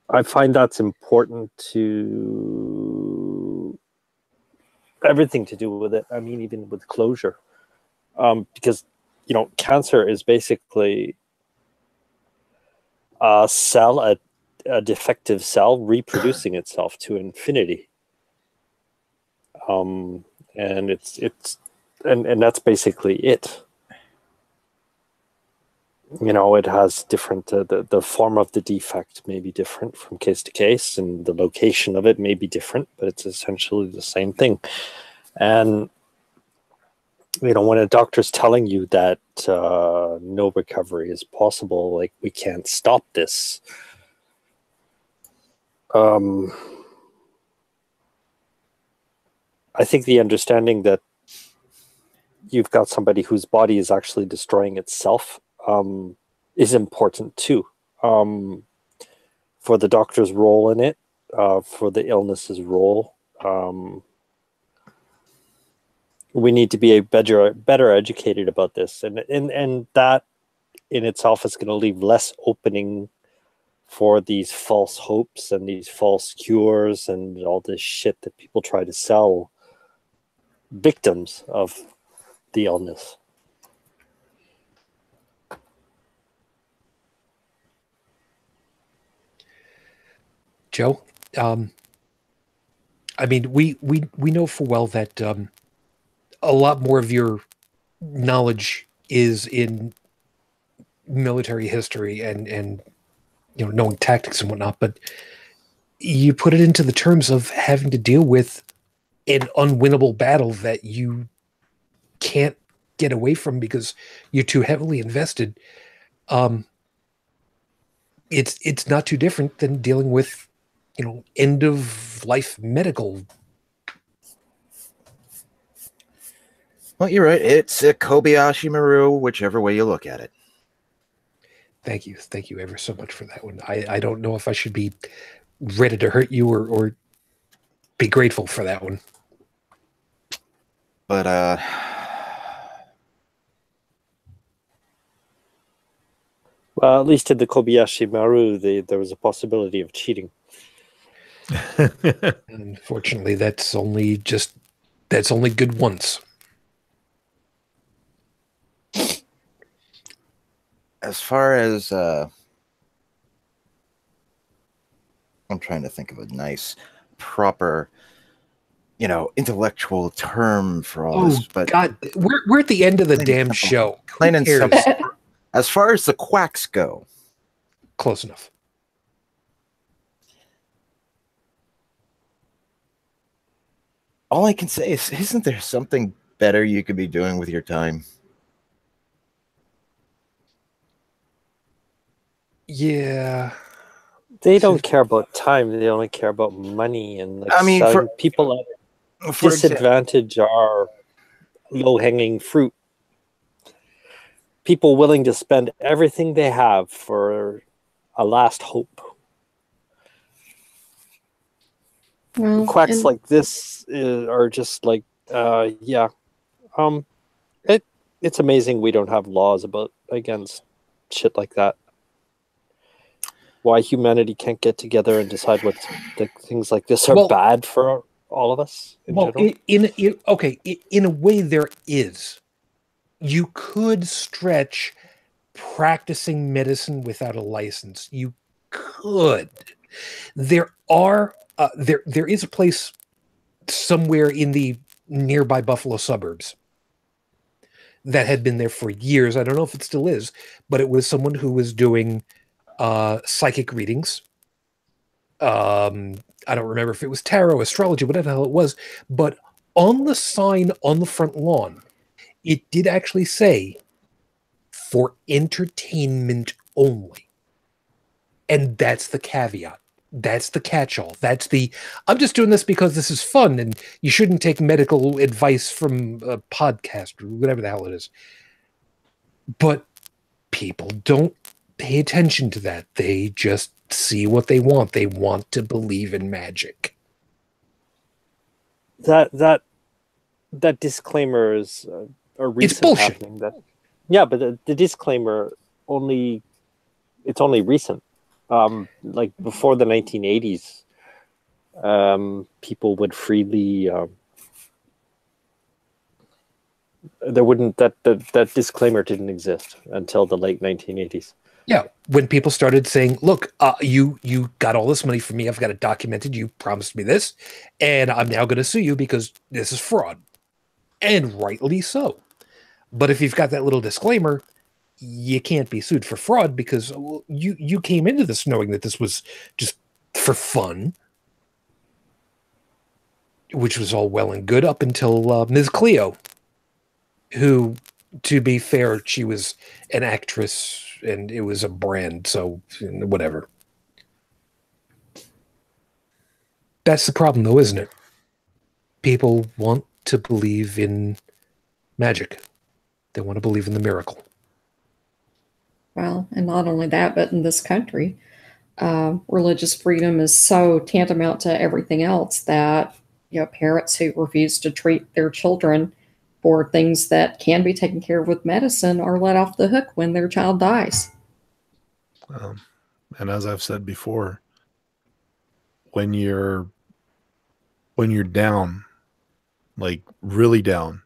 I find that's important to everything to do with it. I mean, even with closure. Because, cancer is basically a cell, a defective cell, reproducing itself to infinity. And and that's basically it. You know, it has different, the form of the defect may be different from case to case, and the location of it may be different, but it's essentially the same thing. And, you know, when a doctor's telling you that no recovery is possible, like, we can't stop this, I think the understanding that you've got somebody whose body is actually destroying itself is important too, for the doctor's role in it, for the illness's role. We need to be better educated about this, and that in itself is going to leave less opening for these false hopes and these false cures and all this shit that people try to sell victims of the illness. Joe, I mean, we know for well that a lot more of your knowledge is in military history and you know, knowing tactics and whatnot, but you put it into the terms of having to deal with an unwinnable battle that you can't get away from because you're too heavily invested. It's not too different than dealing with, you know, end of life medical. Well, you're right. It's a Kobayashi Maru, whichever way you look at it. Thank you ever so much for that one. I don't know if I should be ready to hurt you or be grateful for that one. But well, at least in the Kobayashi Maru, there was a possibility of cheating. Unfortunately, that's only good once. as far as I'm trying to think of a nice, proper, intellectual term for all this. But God, we're at the end of the damn show. Plain and simple. As far as the quacks go, close enough. All I can say is, isn't there something better you could be doing with your time? Yeah. They don't care about time. They only care about money. And for people at disadvantage are low-hanging fruit. People willing to spend everything they have for a last hope. Well, Quacks like this are just like, it's amazing we don't have laws against shit like that. Why humanity can't get together and decide what things like this are bad for all of us in general? In a way there is. You could stretch practicing medicine without a license. You could. There is a place somewhere in the nearby Buffalo suburbs that had been there for years. I don't know if it still is, but it was someone who was doing psychic readings. I don't remember if it was tarot, astrology, whatever the hell it was, but on the sign on the front lawn, it did actually say, for entertainment only. And that's the caveat. That's the catch-all. That's the, I'm just doing this because this is fun and you shouldn't take medical advice from a podcast or whatever the hell it is. But people don't pay attention to that. They just see what they want. They want to believe in magic. That disclaimer is a recent it's bullshit. Happening. But the disclaimer it's only recent. Like before the 1980s, people would freely that disclaimer didn't exist until the late 1980s. Yeah, when people started saying, "Look, you got all this money from me. I've got it documented. You promised me this, and I'm now going to sue you because this is fraud," and rightly so. But if you've got that little disclaimer, you can't be sued for fraud because you came into this knowing that this was just for fun, which was all well and good up until Ms. Cleo, who, to be fair, she was an actress and it was a brand, so whatever. That's the problem, though, isn't it? People want to believe in magic. They want to believe in the miracle. Well, and not only that, but in this country, religious freedom is so tantamount to everything else that parents who refuse to treat their children for things that can be taken care of with medicine are let off the hook when their child dies. And as I've said before, when you're down, like really down,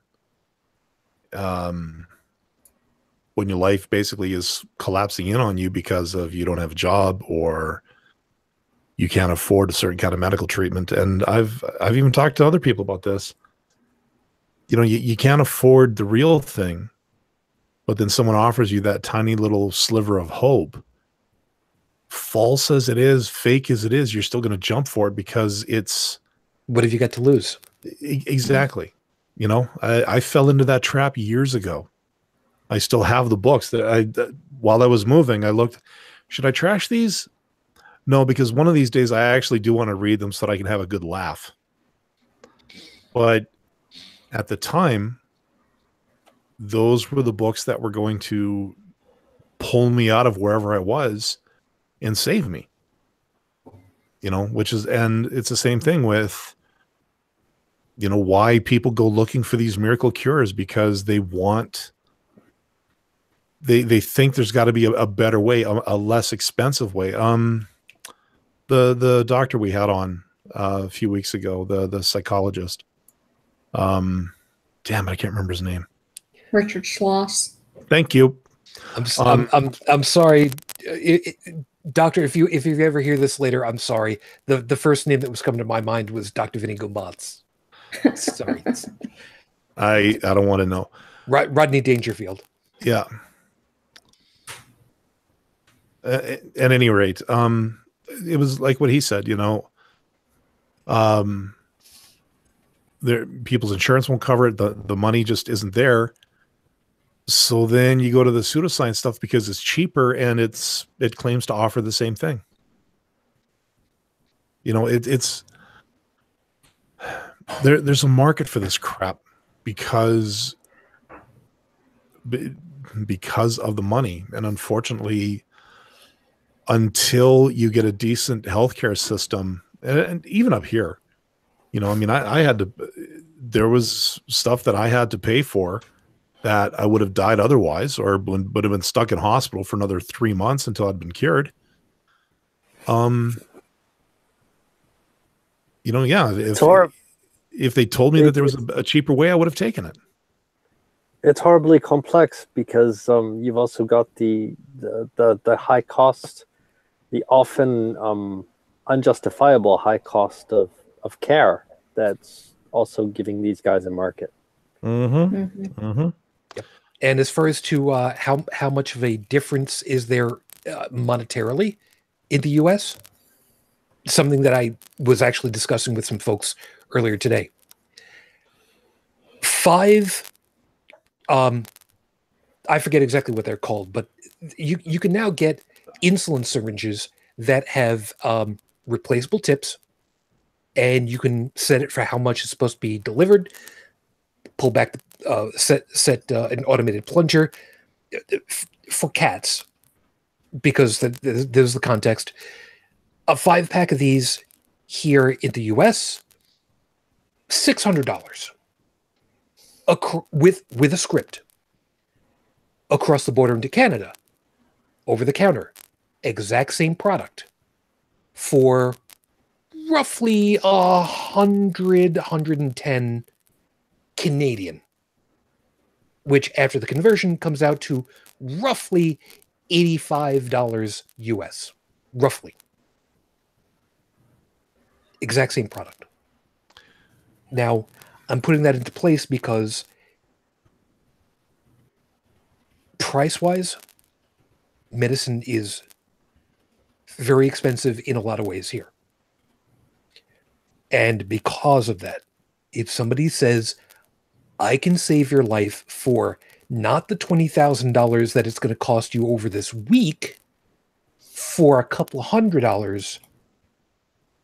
when your life basically is collapsing in on you because of you don't have a job or you can't afford a certain kind of medical treatment. And I've even talked to other people about this. You can't afford the real thing, but then someone offers you that tiny little sliver of hope. False as it is, fake as it is, you're still going to jump for it because it's... What have you got to lose? Exactly. I fell into that trap years ago. I still have the books that while I was moving, I looked, should I trash these? No, because one of these days I actually do want to read them so that I can have a good laugh. But at the time, those were the books that were going to pull me out of wherever I was and save me. And it's the same thing with, why people go looking for these miracle cures, because they want, they think there's got to be a better way, a less expensive way. The doctor we had on a few weeks ago, the psychologist, damn it, I can't remember his name. Richard Schloss. Thank you. I'm sorry, Doctor. If you ever hear this later, I'm sorry. The first name that was coming to my mind was Dr. Vinny Gombatz. Sorry. I don't want to know. Rodney Dangerfield. Yeah. At any rate, it was like what he said. People's insurance won't cover it. The money just isn't there. So then you go to the pseudoscience stuff because it's cheaper and it claims to offer the same thing. It's there's a market for this crap because of the money. And unfortunately, until you get a decent healthcare system, and even up here, I had to, there was stuff that I had to pay for that I would have died otherwise, or would have been stuck in hospital for another 3 months until I'd been cured. If they told me that there was a cheaper way, I would have taken it. It's horribly complex because you've also got the high cost, the often unjustifiable high cost of care that's also giving these guys a market. Mm-hmm. Mm-hmm. Mm-hmm. And as far as to how much of a difference is there monetarily in the U.S., something that I was actually discussing with some folks earlier today. 5, I forget exactly what they're called, but you can now get insulin syringes that have replaceable tips, and you can set it for how much it's supposed to be delivered. Pull back, set an automated plunger for cats, because there's the context. A 5-pack of these here in the U.S., $600 with a script. Across the border into Canada, over the counter, exact same product for roughly 110 Canadian, which after the conversion comes out to roughly $85 US, roughly. Exact same product. Now, I'm putting that into place because price-wise, medicine is very expensive in a lot of ways here. And because of that, if somebody says, I can save your life for not the $20,000 that it's going to cost you over this week, for a couple $100,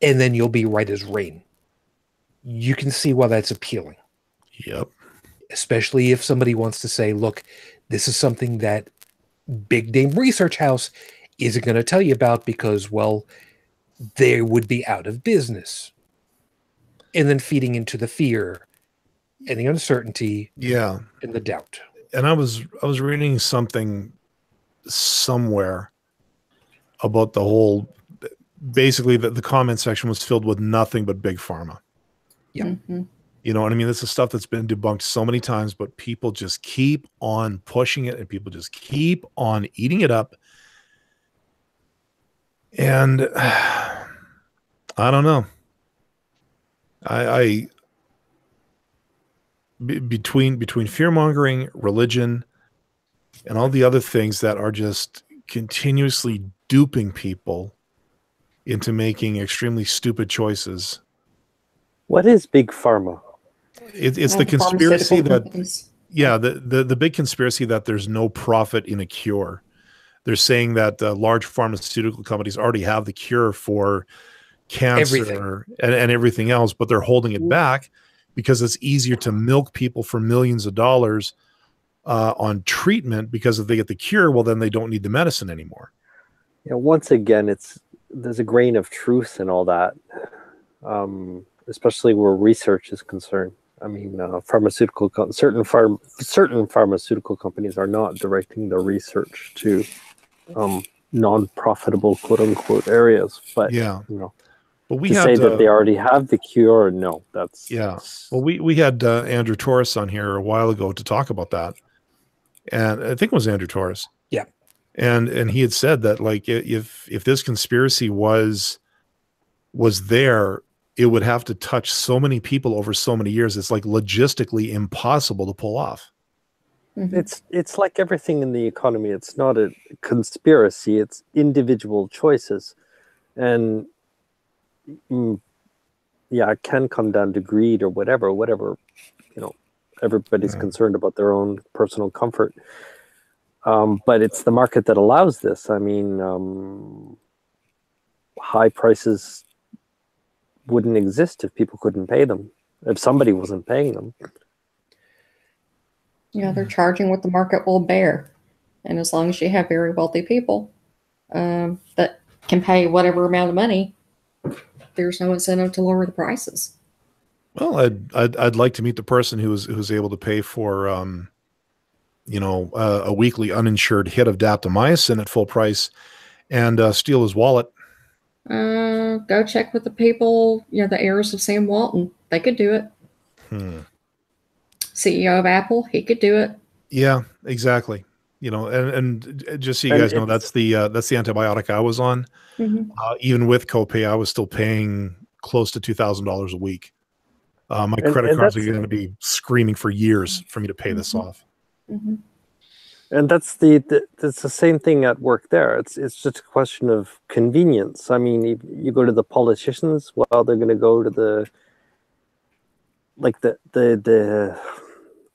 and then you'll be right as rain. You can see why that's appealing. Yep. Especially if somebody wants to say, look, this is something that big name research house isn't going to tell you about because, well, they would be out of business. And then feeding into the fear and the uncertainty, Yeah, and the doubt. and I was reading something somewhere about the whole. Basically, the comment section was filled with nothing but big pharma. Yeah. Mm-hmm. You know what I mean? This is stuff that's been debunked so many times, but people just keep on pushing it, and people just keep on eating it up. And I don't know. Between fear mongering, religion, and all the other things that are just continuously duping people into making extremely stupid choices. What is big pharma? It's the conspiracy Pharmaceutical that, companies. yeah, the big conspiracy that there's no profit in a cure. They're saying that large pharmaceutical companies already have the cure for cancer and everything else, but they're holding it back because it's easier to milk people for millions of dollars on treatment, because if they get the cure, well, then they don't need the medicine anymore. Yeah, once again, there's a grain of truth in all that, especially where research is concerned. I mean, certain pharmaceutical companies are not directing their research to non-profitable, quote unquote, areas. But yeah, but we to had, say that they already have the cure, no, that's Well, we had Andrew Torres on here a while ago to talk about that, and I think it was Andrew Torres. Yeah, and he had said that, like, if this conspiracy was there, it would have to touch so many people over so many years. It's like logistically impossible to pull off. Mm-hmm. It's like everything in the economy. It's not a conspiracy. It's individual choices, and yeah, it can come down to greed or whatever. Everybody's concerned about their own personal comfort. But it's the market that allows this. I mean, high prices wouldn't exist if people couldn't pay them, if somebody wasn't paying them. Yeah, they're charging what the market will bear. And as long as you have very wealthy people that can pay whatever amount of money, there's no incentive to lower the prices. Well, I'd like to meet the person who's able to pay for a weekly uninsured hit of daptomycin at full price and steal his wallet. Go check with the people, the heirs of Sam Walton. They could do it. CEO of Apple, he could do it. Yeah, exactly. And just so you guys know, that's the antibiotic I was on. Mm-hmm. Even with copay, I was still paying close to $2,000 a week. My credit cards are going to be screaming for years for me to pay this off. Mm-hmm. And that's the same thing at work there. It's just a question of convenience. I mean, you go to the politicians, well, they're going to go to the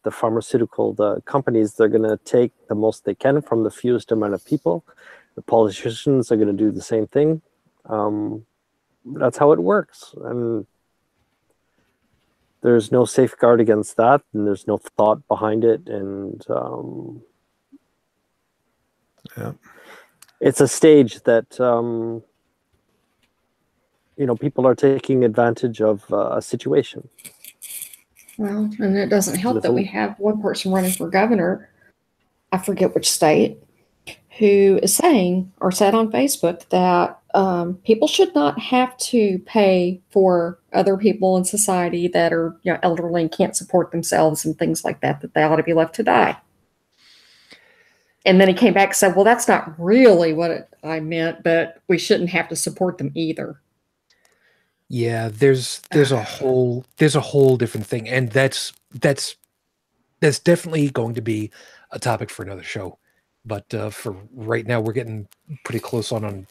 pharmaceutical companies. They're going to take the most they can from the fewest amount of people. The politicians are going to do the same thing. That's how it works. And there's no safeguard against that, and there's no thought behind it. And yeah, it's a stage that people are taking advantage of a situation. Well, and it doesn't help that we have one person running for governor, I forget which state, who is saying or said on Facebook that people should not have to pay for other people in society that are elderly and can't support themselves and things like that, that they ought to be left to die. And then he came back and said, well, that's not really what I meant, but we shouldn't have to support them either. Yeah, there's a whole different thing, and that's definitely going to be a topic for another show. But for right now, we're getting pretty close on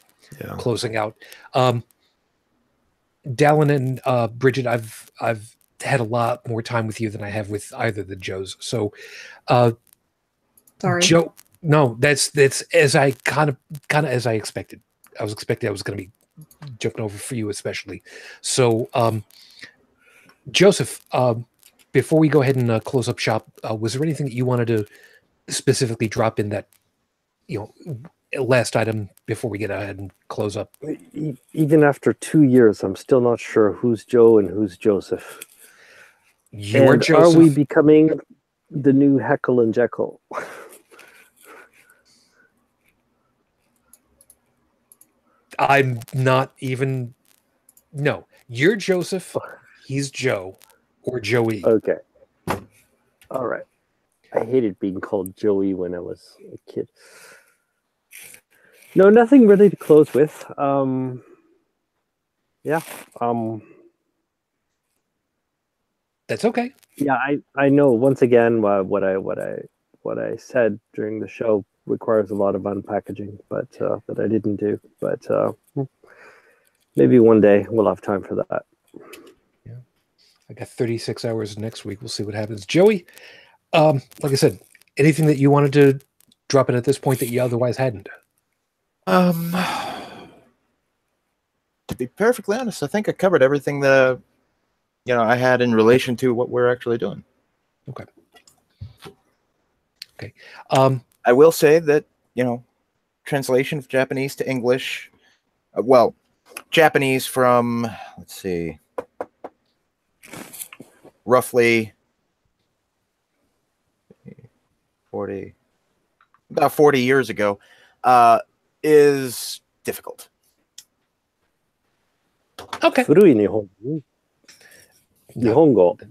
closing out. Dallin and Bridget, I've had a lot more time with you than I have with either of the Joes. So, Sorry, Joe. No, that's as I kind of as I expected. I was expecting I was going to be jumping over for you especially. So, Joseph, before we go ahead and close up shop, was there anything that you wanted to specifically drop in that, last item before we get ahead and close up? Even after 2 years, I'm still not sure who's Joe and who's Joseph. You're and Joseph. Are we becoming the new Heckle and Jekyll? I'm not even. No, you're Joseph. He's Joe, or Joey. Okay. All right. I hated being called Joey when I was a kid. No, nothing really to close with. Yeah. That's okay. Yeah, I know. Once again, what I said during the show requires a lot of unpackaging, but that I didn't do. But maybe one day we'll have time for that. Yeah, I got 36 hours next week. We'll see what happens. Joey, like I said, anything that you wanted to drop in at this point that you otherwise hadn't? To be perfectly honest, I think I covered everything that I had in relation to what we're actually doing. Okay. Okay. I will say that translation of Japanese to English, Japanese from, let's see, roughly about 40 years ago, is difficult. Okay. Furui Nihongo.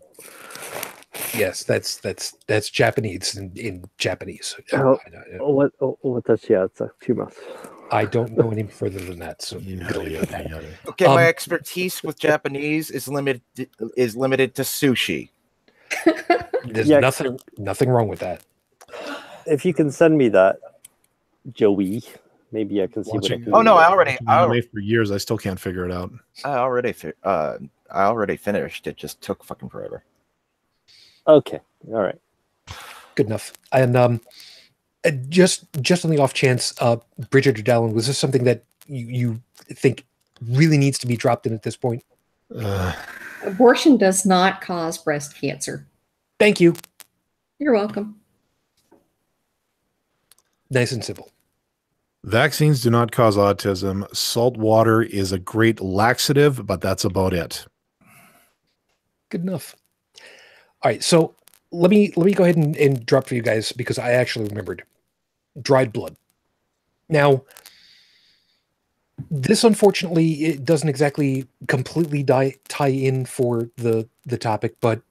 Yes, that's Japanese in Japanese. What that's it's a few months. I don't know any further than that. So okay, my expertise with Japanese is limited to sushi. There's nothing wrong with that. If you can send me that, Joey, maybe I can see what I can. Oh no, I for years. I still can't figure it out. I already finished. It just took fucking forever. Okay, all right, good enough. And just on the off chance, Bridget or Dallin, was this something that you think really needs to be dropped in at this point? Abortion does not cause breast cancer. Thank you. You're welcome. Nice and simple. Vaccines do not cause autism. Salt water is a great laxative, but that's about it. Good enough. All right, so let me go ahead and drop for you guys because I actually remembered dried blood. Now, this unfortunately it doesn't exactly completely tie in for the topic, but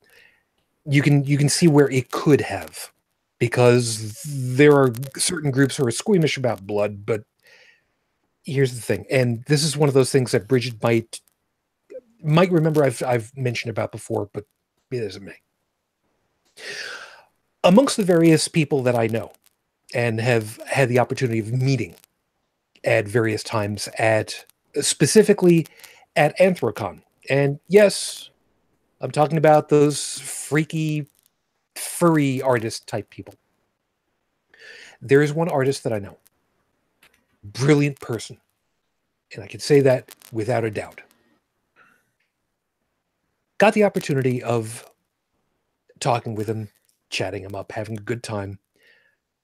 you can see where it could have, because there are certain groups who are squeamish about blood. But here's the thing, and this is one of those things that Bridget might remember I've mentioned about before, but be that as it may. Amongst the various people that I know and have had the opportunity of meeting at various times specifically at Anthrocon, and yes, I'm talking about those freaky furry artist type people. There is one artist that I know, brilliant person, and I can say that without a doubt. Got the opportunity of talking with him, chatting him up, having a good time,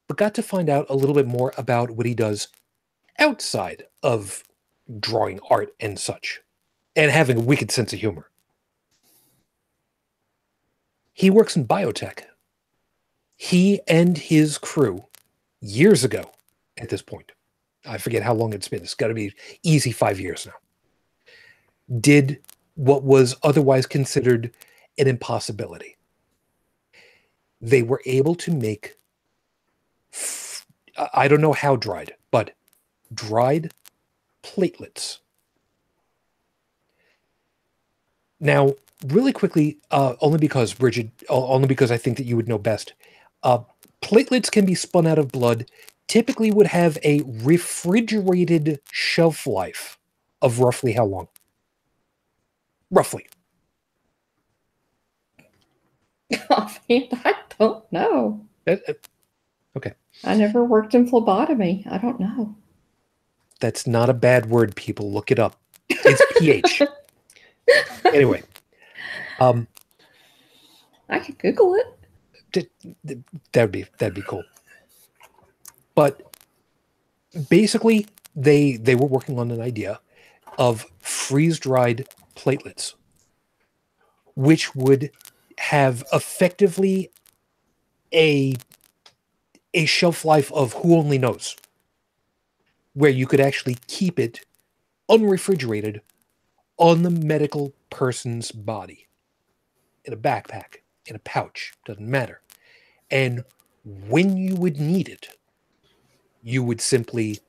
but got to find out a little bit more about what he does outside of drawing art and such, and having a wicked sense of humor. He works in biotech. He and his crew, years ago at this point, I forget how long it's been, it's got to be easy 5 years now, did what was otherwise considered an impossibility. They were able to make I don't know how dried, but dried platelets. Now, really quickly, only because, Bridget, only because I think that you would know best, platelets can be spun out of blood, typically would have a refrigerated shelf life of roughly how long? Roughly. Offhand, I don't know. Okay. I never worked in phlebotomy. I don't know. That's not a bad word, people. Look it up. It's pH. Anyway. I could Google it. That'd be cool. But basically, they were working on an idea of freeze-dried platelets, which would have effectively a shelf life of who only knows, where you could actually keep it unrefrigerated on the medical person's body, in a backpack, in a pouch, doesn't matter. And when you would need it, you would simply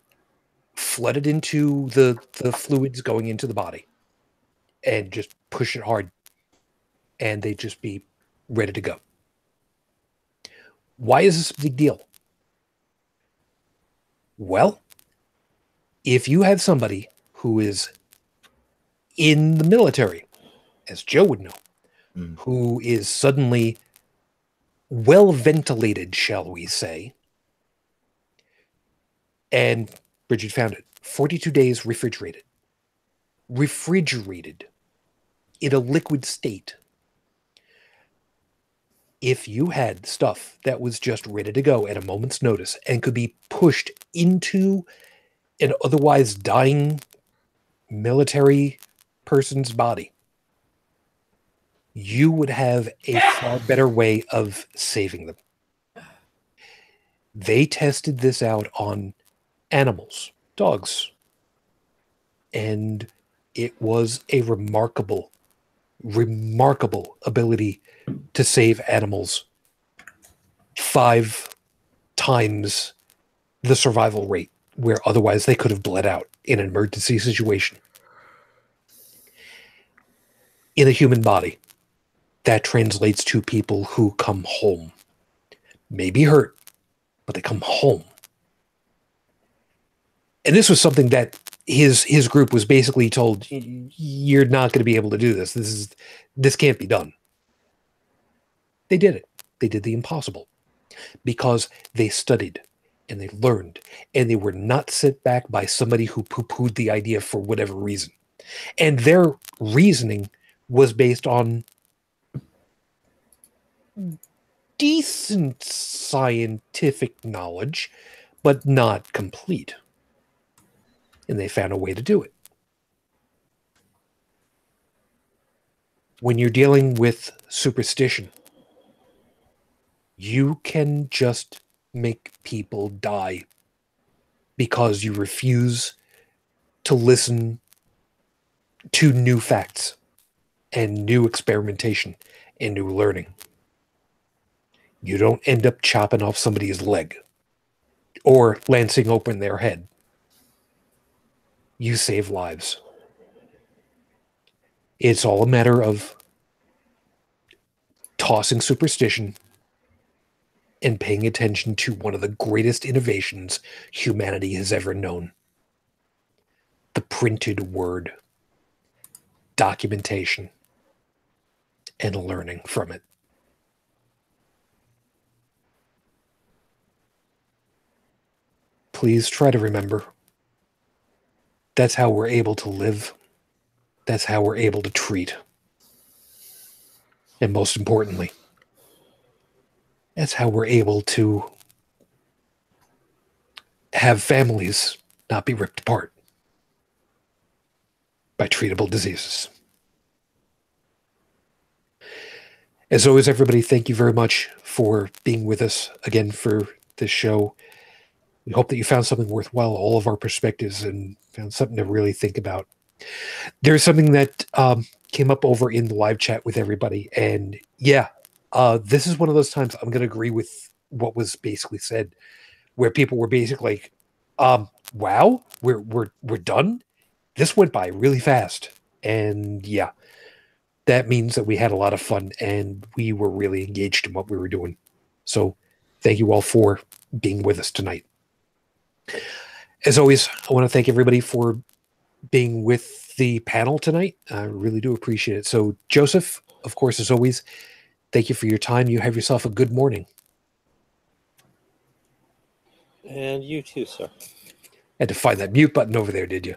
flood it into the fluids going into the body and just push it hard, and they'd just be ready to go. Why is this a big deal? Well, if you have somebody who is in the military, as Joe would know, who is suddenly well ventilated, shall we say, and Bridget found it, 42 days refrigerated in a liquid state. If you had stuff that was just ready to go at a moment's notice and could be pushed into an otherwise dying military person's body, you would have a far better way of saving them. They tested this out on animals, dogs, and it was a remarkable ability to save animals 5 times the survival rate, where otherwise they could have bled out in an emergency situation. In a human body, that translates to people who come home. Maybe hurt, but they come home. And this was something that his group was basically told, you're not going to be able to do this. This can't be done. They did it. They did the impossible because they studied and they learned, and they were not set back by somebody who poo-pooed the idea for whatever reason. And their reasoning was based on decent scientific knowledge, but not complete. And they found a way to do it. When you're dealing with superstition, you can just make people die because you refuse to listen to new facts and new experimentation and new learning. You don't end up chopping off somebody's leg or lancing open their head. You save lives. It's all a matter of tossing superstition and paying attention to one of the greatest innovations humanity has ever known. The printed word. Documentation. And learning from it. Please try to remember. That's how we're able to live. That's how we're able to treat. And most importantly, that's how we're able to have families not be ripped apart by treatable diseases. As always, everybody, thank you very much for being with us again for this show. We hope that you found something worthwhile, all of our perspectives, and found something to really think about. There's something that came up over in the live chat with everybody, and yeah, this is one of those times I'm going to agree with what was basically said. where people were basically like, wow, we're done. This went by really fast. And yeah, that means that we had a lot of fun and we were really engaged in what we were doing. So thank you all for being with us tonight. As always, I want to thank everybody for being with the panel tonight. I really do appreciate it. So Joseph, of course, as always, thank you for your time. You have yourself a good morning. And you too, sir. Had to find that mute button over there, did you?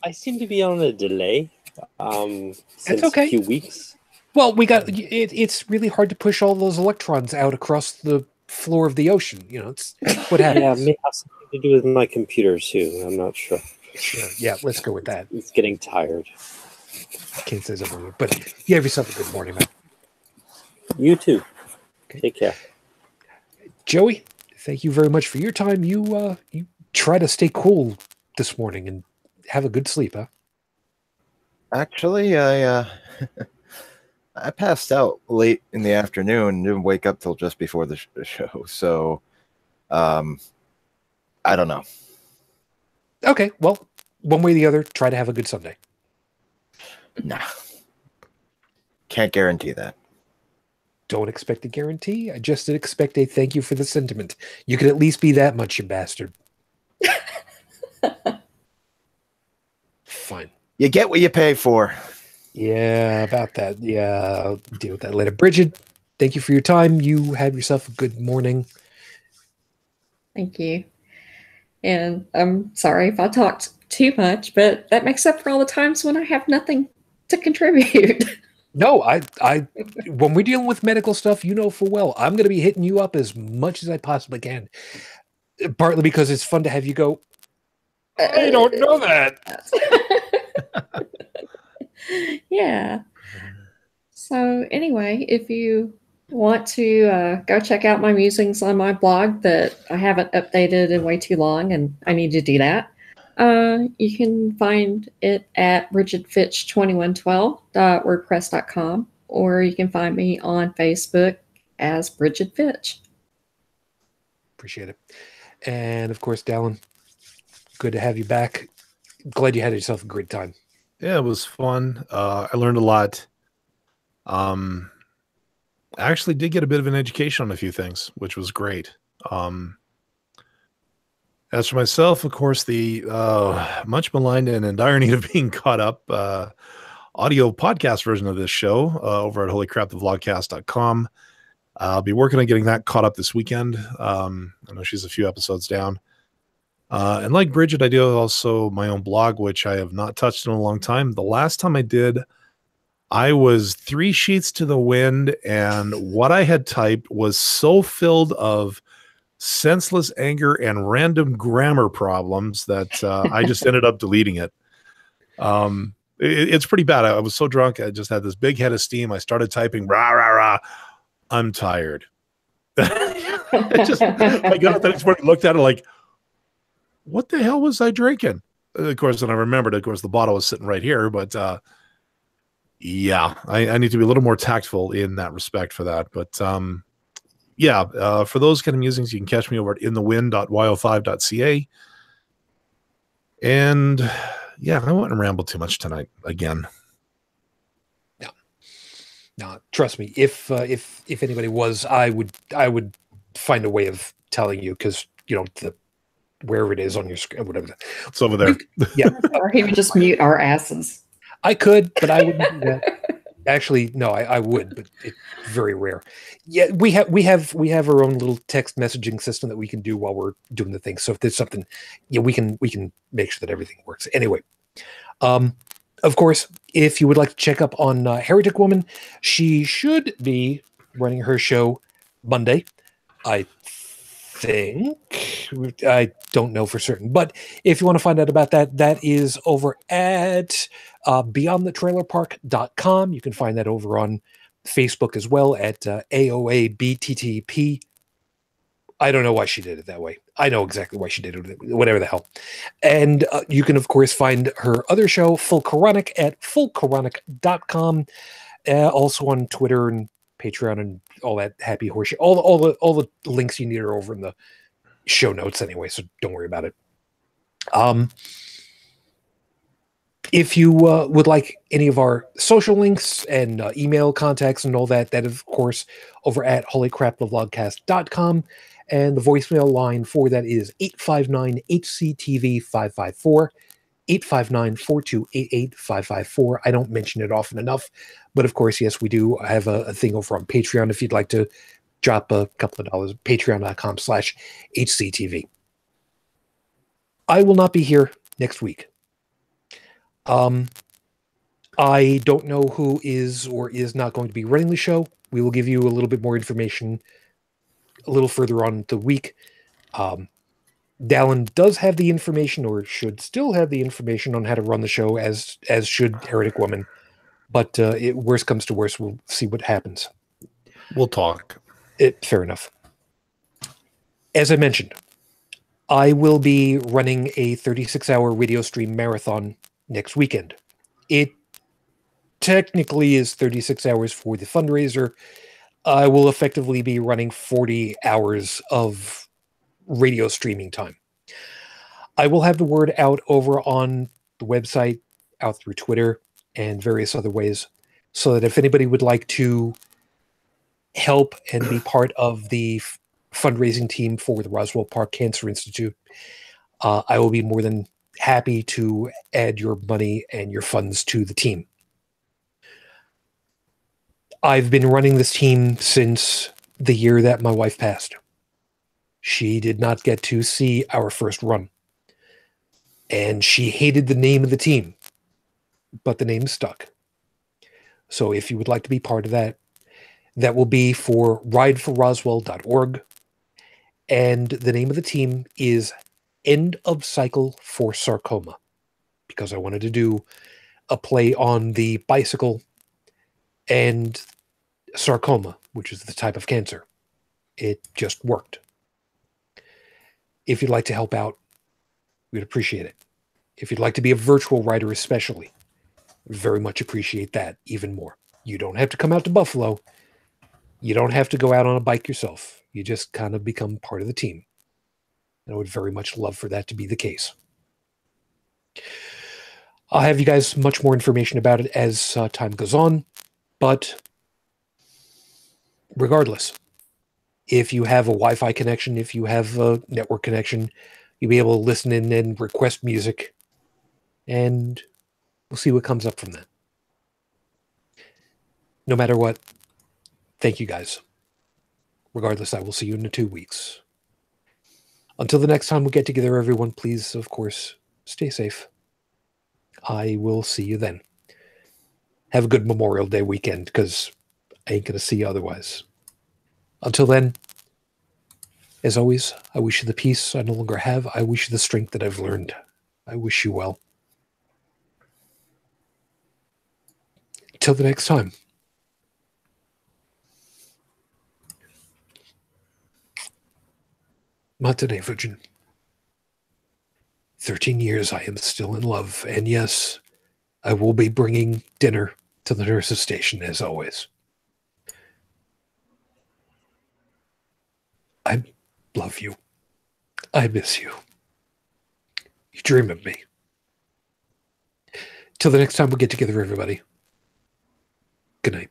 I seem to be on a delay. Since okay. a few weeks. Well, it's really hard to push all those electrons out across the floor of the ocean. You know, it's what happens. Yeah, it may have something to do with my computer too. I'm not sure. Yeah, let's go with that. It's getting tired. Can't say something, but you have yourself a good morning, man. You too. Okay. Take care. Joey, thank you very much for your time. You try to stay cool this morning and have a good sleep, huh? Actually, I passed out late in the afternoon and didn't wake up till just before the show. So, I don't know. Okay, well, one way or the other, try to have a good Sunday. Nah. Can't guarantee that. Don't expect a guarantee. I just expect a thank you for the sentiment. You could at least be that much, you bastard. Fine. You get what you pay for. Yeah, about that. Yeah, I'll deal with that later. Bridget, thank you for your time. You have yourself a good morning. Thank you. And I'm sorry if I talked too much, but that makes up for all the times when I have nothing to contribute. No, I when we're dealing with medical stuff, you know full well, I'm going to be hitting you up as much as I possibly can. Partly because it's fun to have you go, I don't know that. Yeah. So anyway, if you want to go check out my musings on my blog that I haven't updated in way too long, and I need to do that, you can find it at bridgetfitch2112.wordpress.com, or you can find me on Facebook as Bridget Fitch. Appreciate it. And of course, Dallin, good to have you back. Glad you had yourself a great time. Yeah, it was fun. I learned a lot. I actually did get a bit of an education on a few things, which was great. As for myself, of course, the much maligned and in dire need of being caught up audio podcast version of this show over at holycrapthevlogcast.com. I'll be working on getting that caught up this weekend. I know she's a few episodes down. And like Bridget, I do also my own blog, which I have not touched in a long time. The last time I did, I was 3 sheets to the wind, and what I had typed was so filled of senseless anger and random grammar problems that I just ended up deleting it. It's pretty bad. I was so drunk. I just had this big head of steam. I started typing, rah, rah, rah. I'm tired. I got up the next morning, looked at it like, what the hell was I drinking? Of course, and I remembered, of course, the bottle was sitting right here, but yeah, I need to be a little more tactful in that respect for that. But yeah, for those kind of musings, you can catch me over at inthewind.yo5.ca. And yeah, I wouldn't ramble too much tonight again. No, trust me. If anybody was, I would find a way of telling you, because you know wherever it is on your screen, whatever. It's over there. Yeah. Or he would just mute our asses. I could, but I wouldn't do that. Actually, no, I would, but it's very rare. Yeah, we have our own little text messaging system that we can do while we're doing the thing. So if there's something, yeah, we can make sure that everything works. Anyway, of course, if you would like to check up on Heretic Woman, she should be running her show Monday, I think. I don't know for certain, but if you want to find out about that, that is over at beyondthetrailerpark.com. You can find that over on Facebook as well at AOABTTP. I don't know why she did it that way. I know exactly why she did it, whatever the hell. And you can, of course, find her other show, Full Coronic, at fullcoronic.com. Also on Twitter and Patreon and all that happy horseshit. All the links you need are over in the show notes anyway, so don't worry about it. If you would like any of our social links and email contacts and all that, that of course over at holycrapthevlogcast.com, and the voicemail line for that is 859-HCTV-554, 859-4288-554. I don't mention it often enough, but of course, yes, we do have a thing over on Patreon if you'd like to drop a couple of dollars, patreon.com/HCTV. I will not be here next week. I don't know who is or is not going to be running the show. We will give you a little bit more information a little further on the week. Dallin does have the information, or should still have the information, on how to run the show, as should Heretic Woman. But worst comes to worst, we'll see what happens. We'll talk. Fair enough. As I mentioned, I will be running a 36-hour radio stream marathon next weekend. It technically is 36 hours for the fundraiser. I will effectively be running 40 hours of radio streaming time. I will have the word out over on the website, out through Twitter, and various other ways, so that if anybody would like to help and be part of the fundraising team for the Roswell Park Cancer Institute, I will be more than happy to add your money and your funds to the team. I've been running this team since the year that my wife passed. She did not get to see our first run, and she hated the name of the team, but the name stuck. So if you would like to be part of that, that will be for rideforroswell.org, and the name of the team is End of Cycle for Sarcoma, because I wanted to do a play on the bicycle and sarcoma, which is the type of cancer. It just worked. If you'd like to help out, we'd appreciate it. If you'd like to be a virtual rider especially, very much appreciate that even more. You don't have to come out to Buffalo. You don't have to go out on a bike yourself. You just kind of become part of the team. And I would very much love for that to be the case. I'll have you guys much more information about it as time goes on. But regardless, if you have a Wi-Fi connection, if you have a network connection, you'll be able to listen in and request music. And we'll see what comes up from that. No matter what, thank you guys. Regardless, I will see you in 2 weeks. Until the next time we get together, everyone, please, of course, stay safe. I will see you then. Have a good Memorial Day weekend, because I ain't going to see you otherwise. Until then, as always, I wish you the peace I no longer have. I wish you the strength that I've learned. I wish you well. Till the next time. Matinee Virgin. 13 years I am still in love, and yes, I will be bringing dinner to the nurse's station as always. I love you. I miss you. You dream of me. Till the next time we get together, everybody. Good night.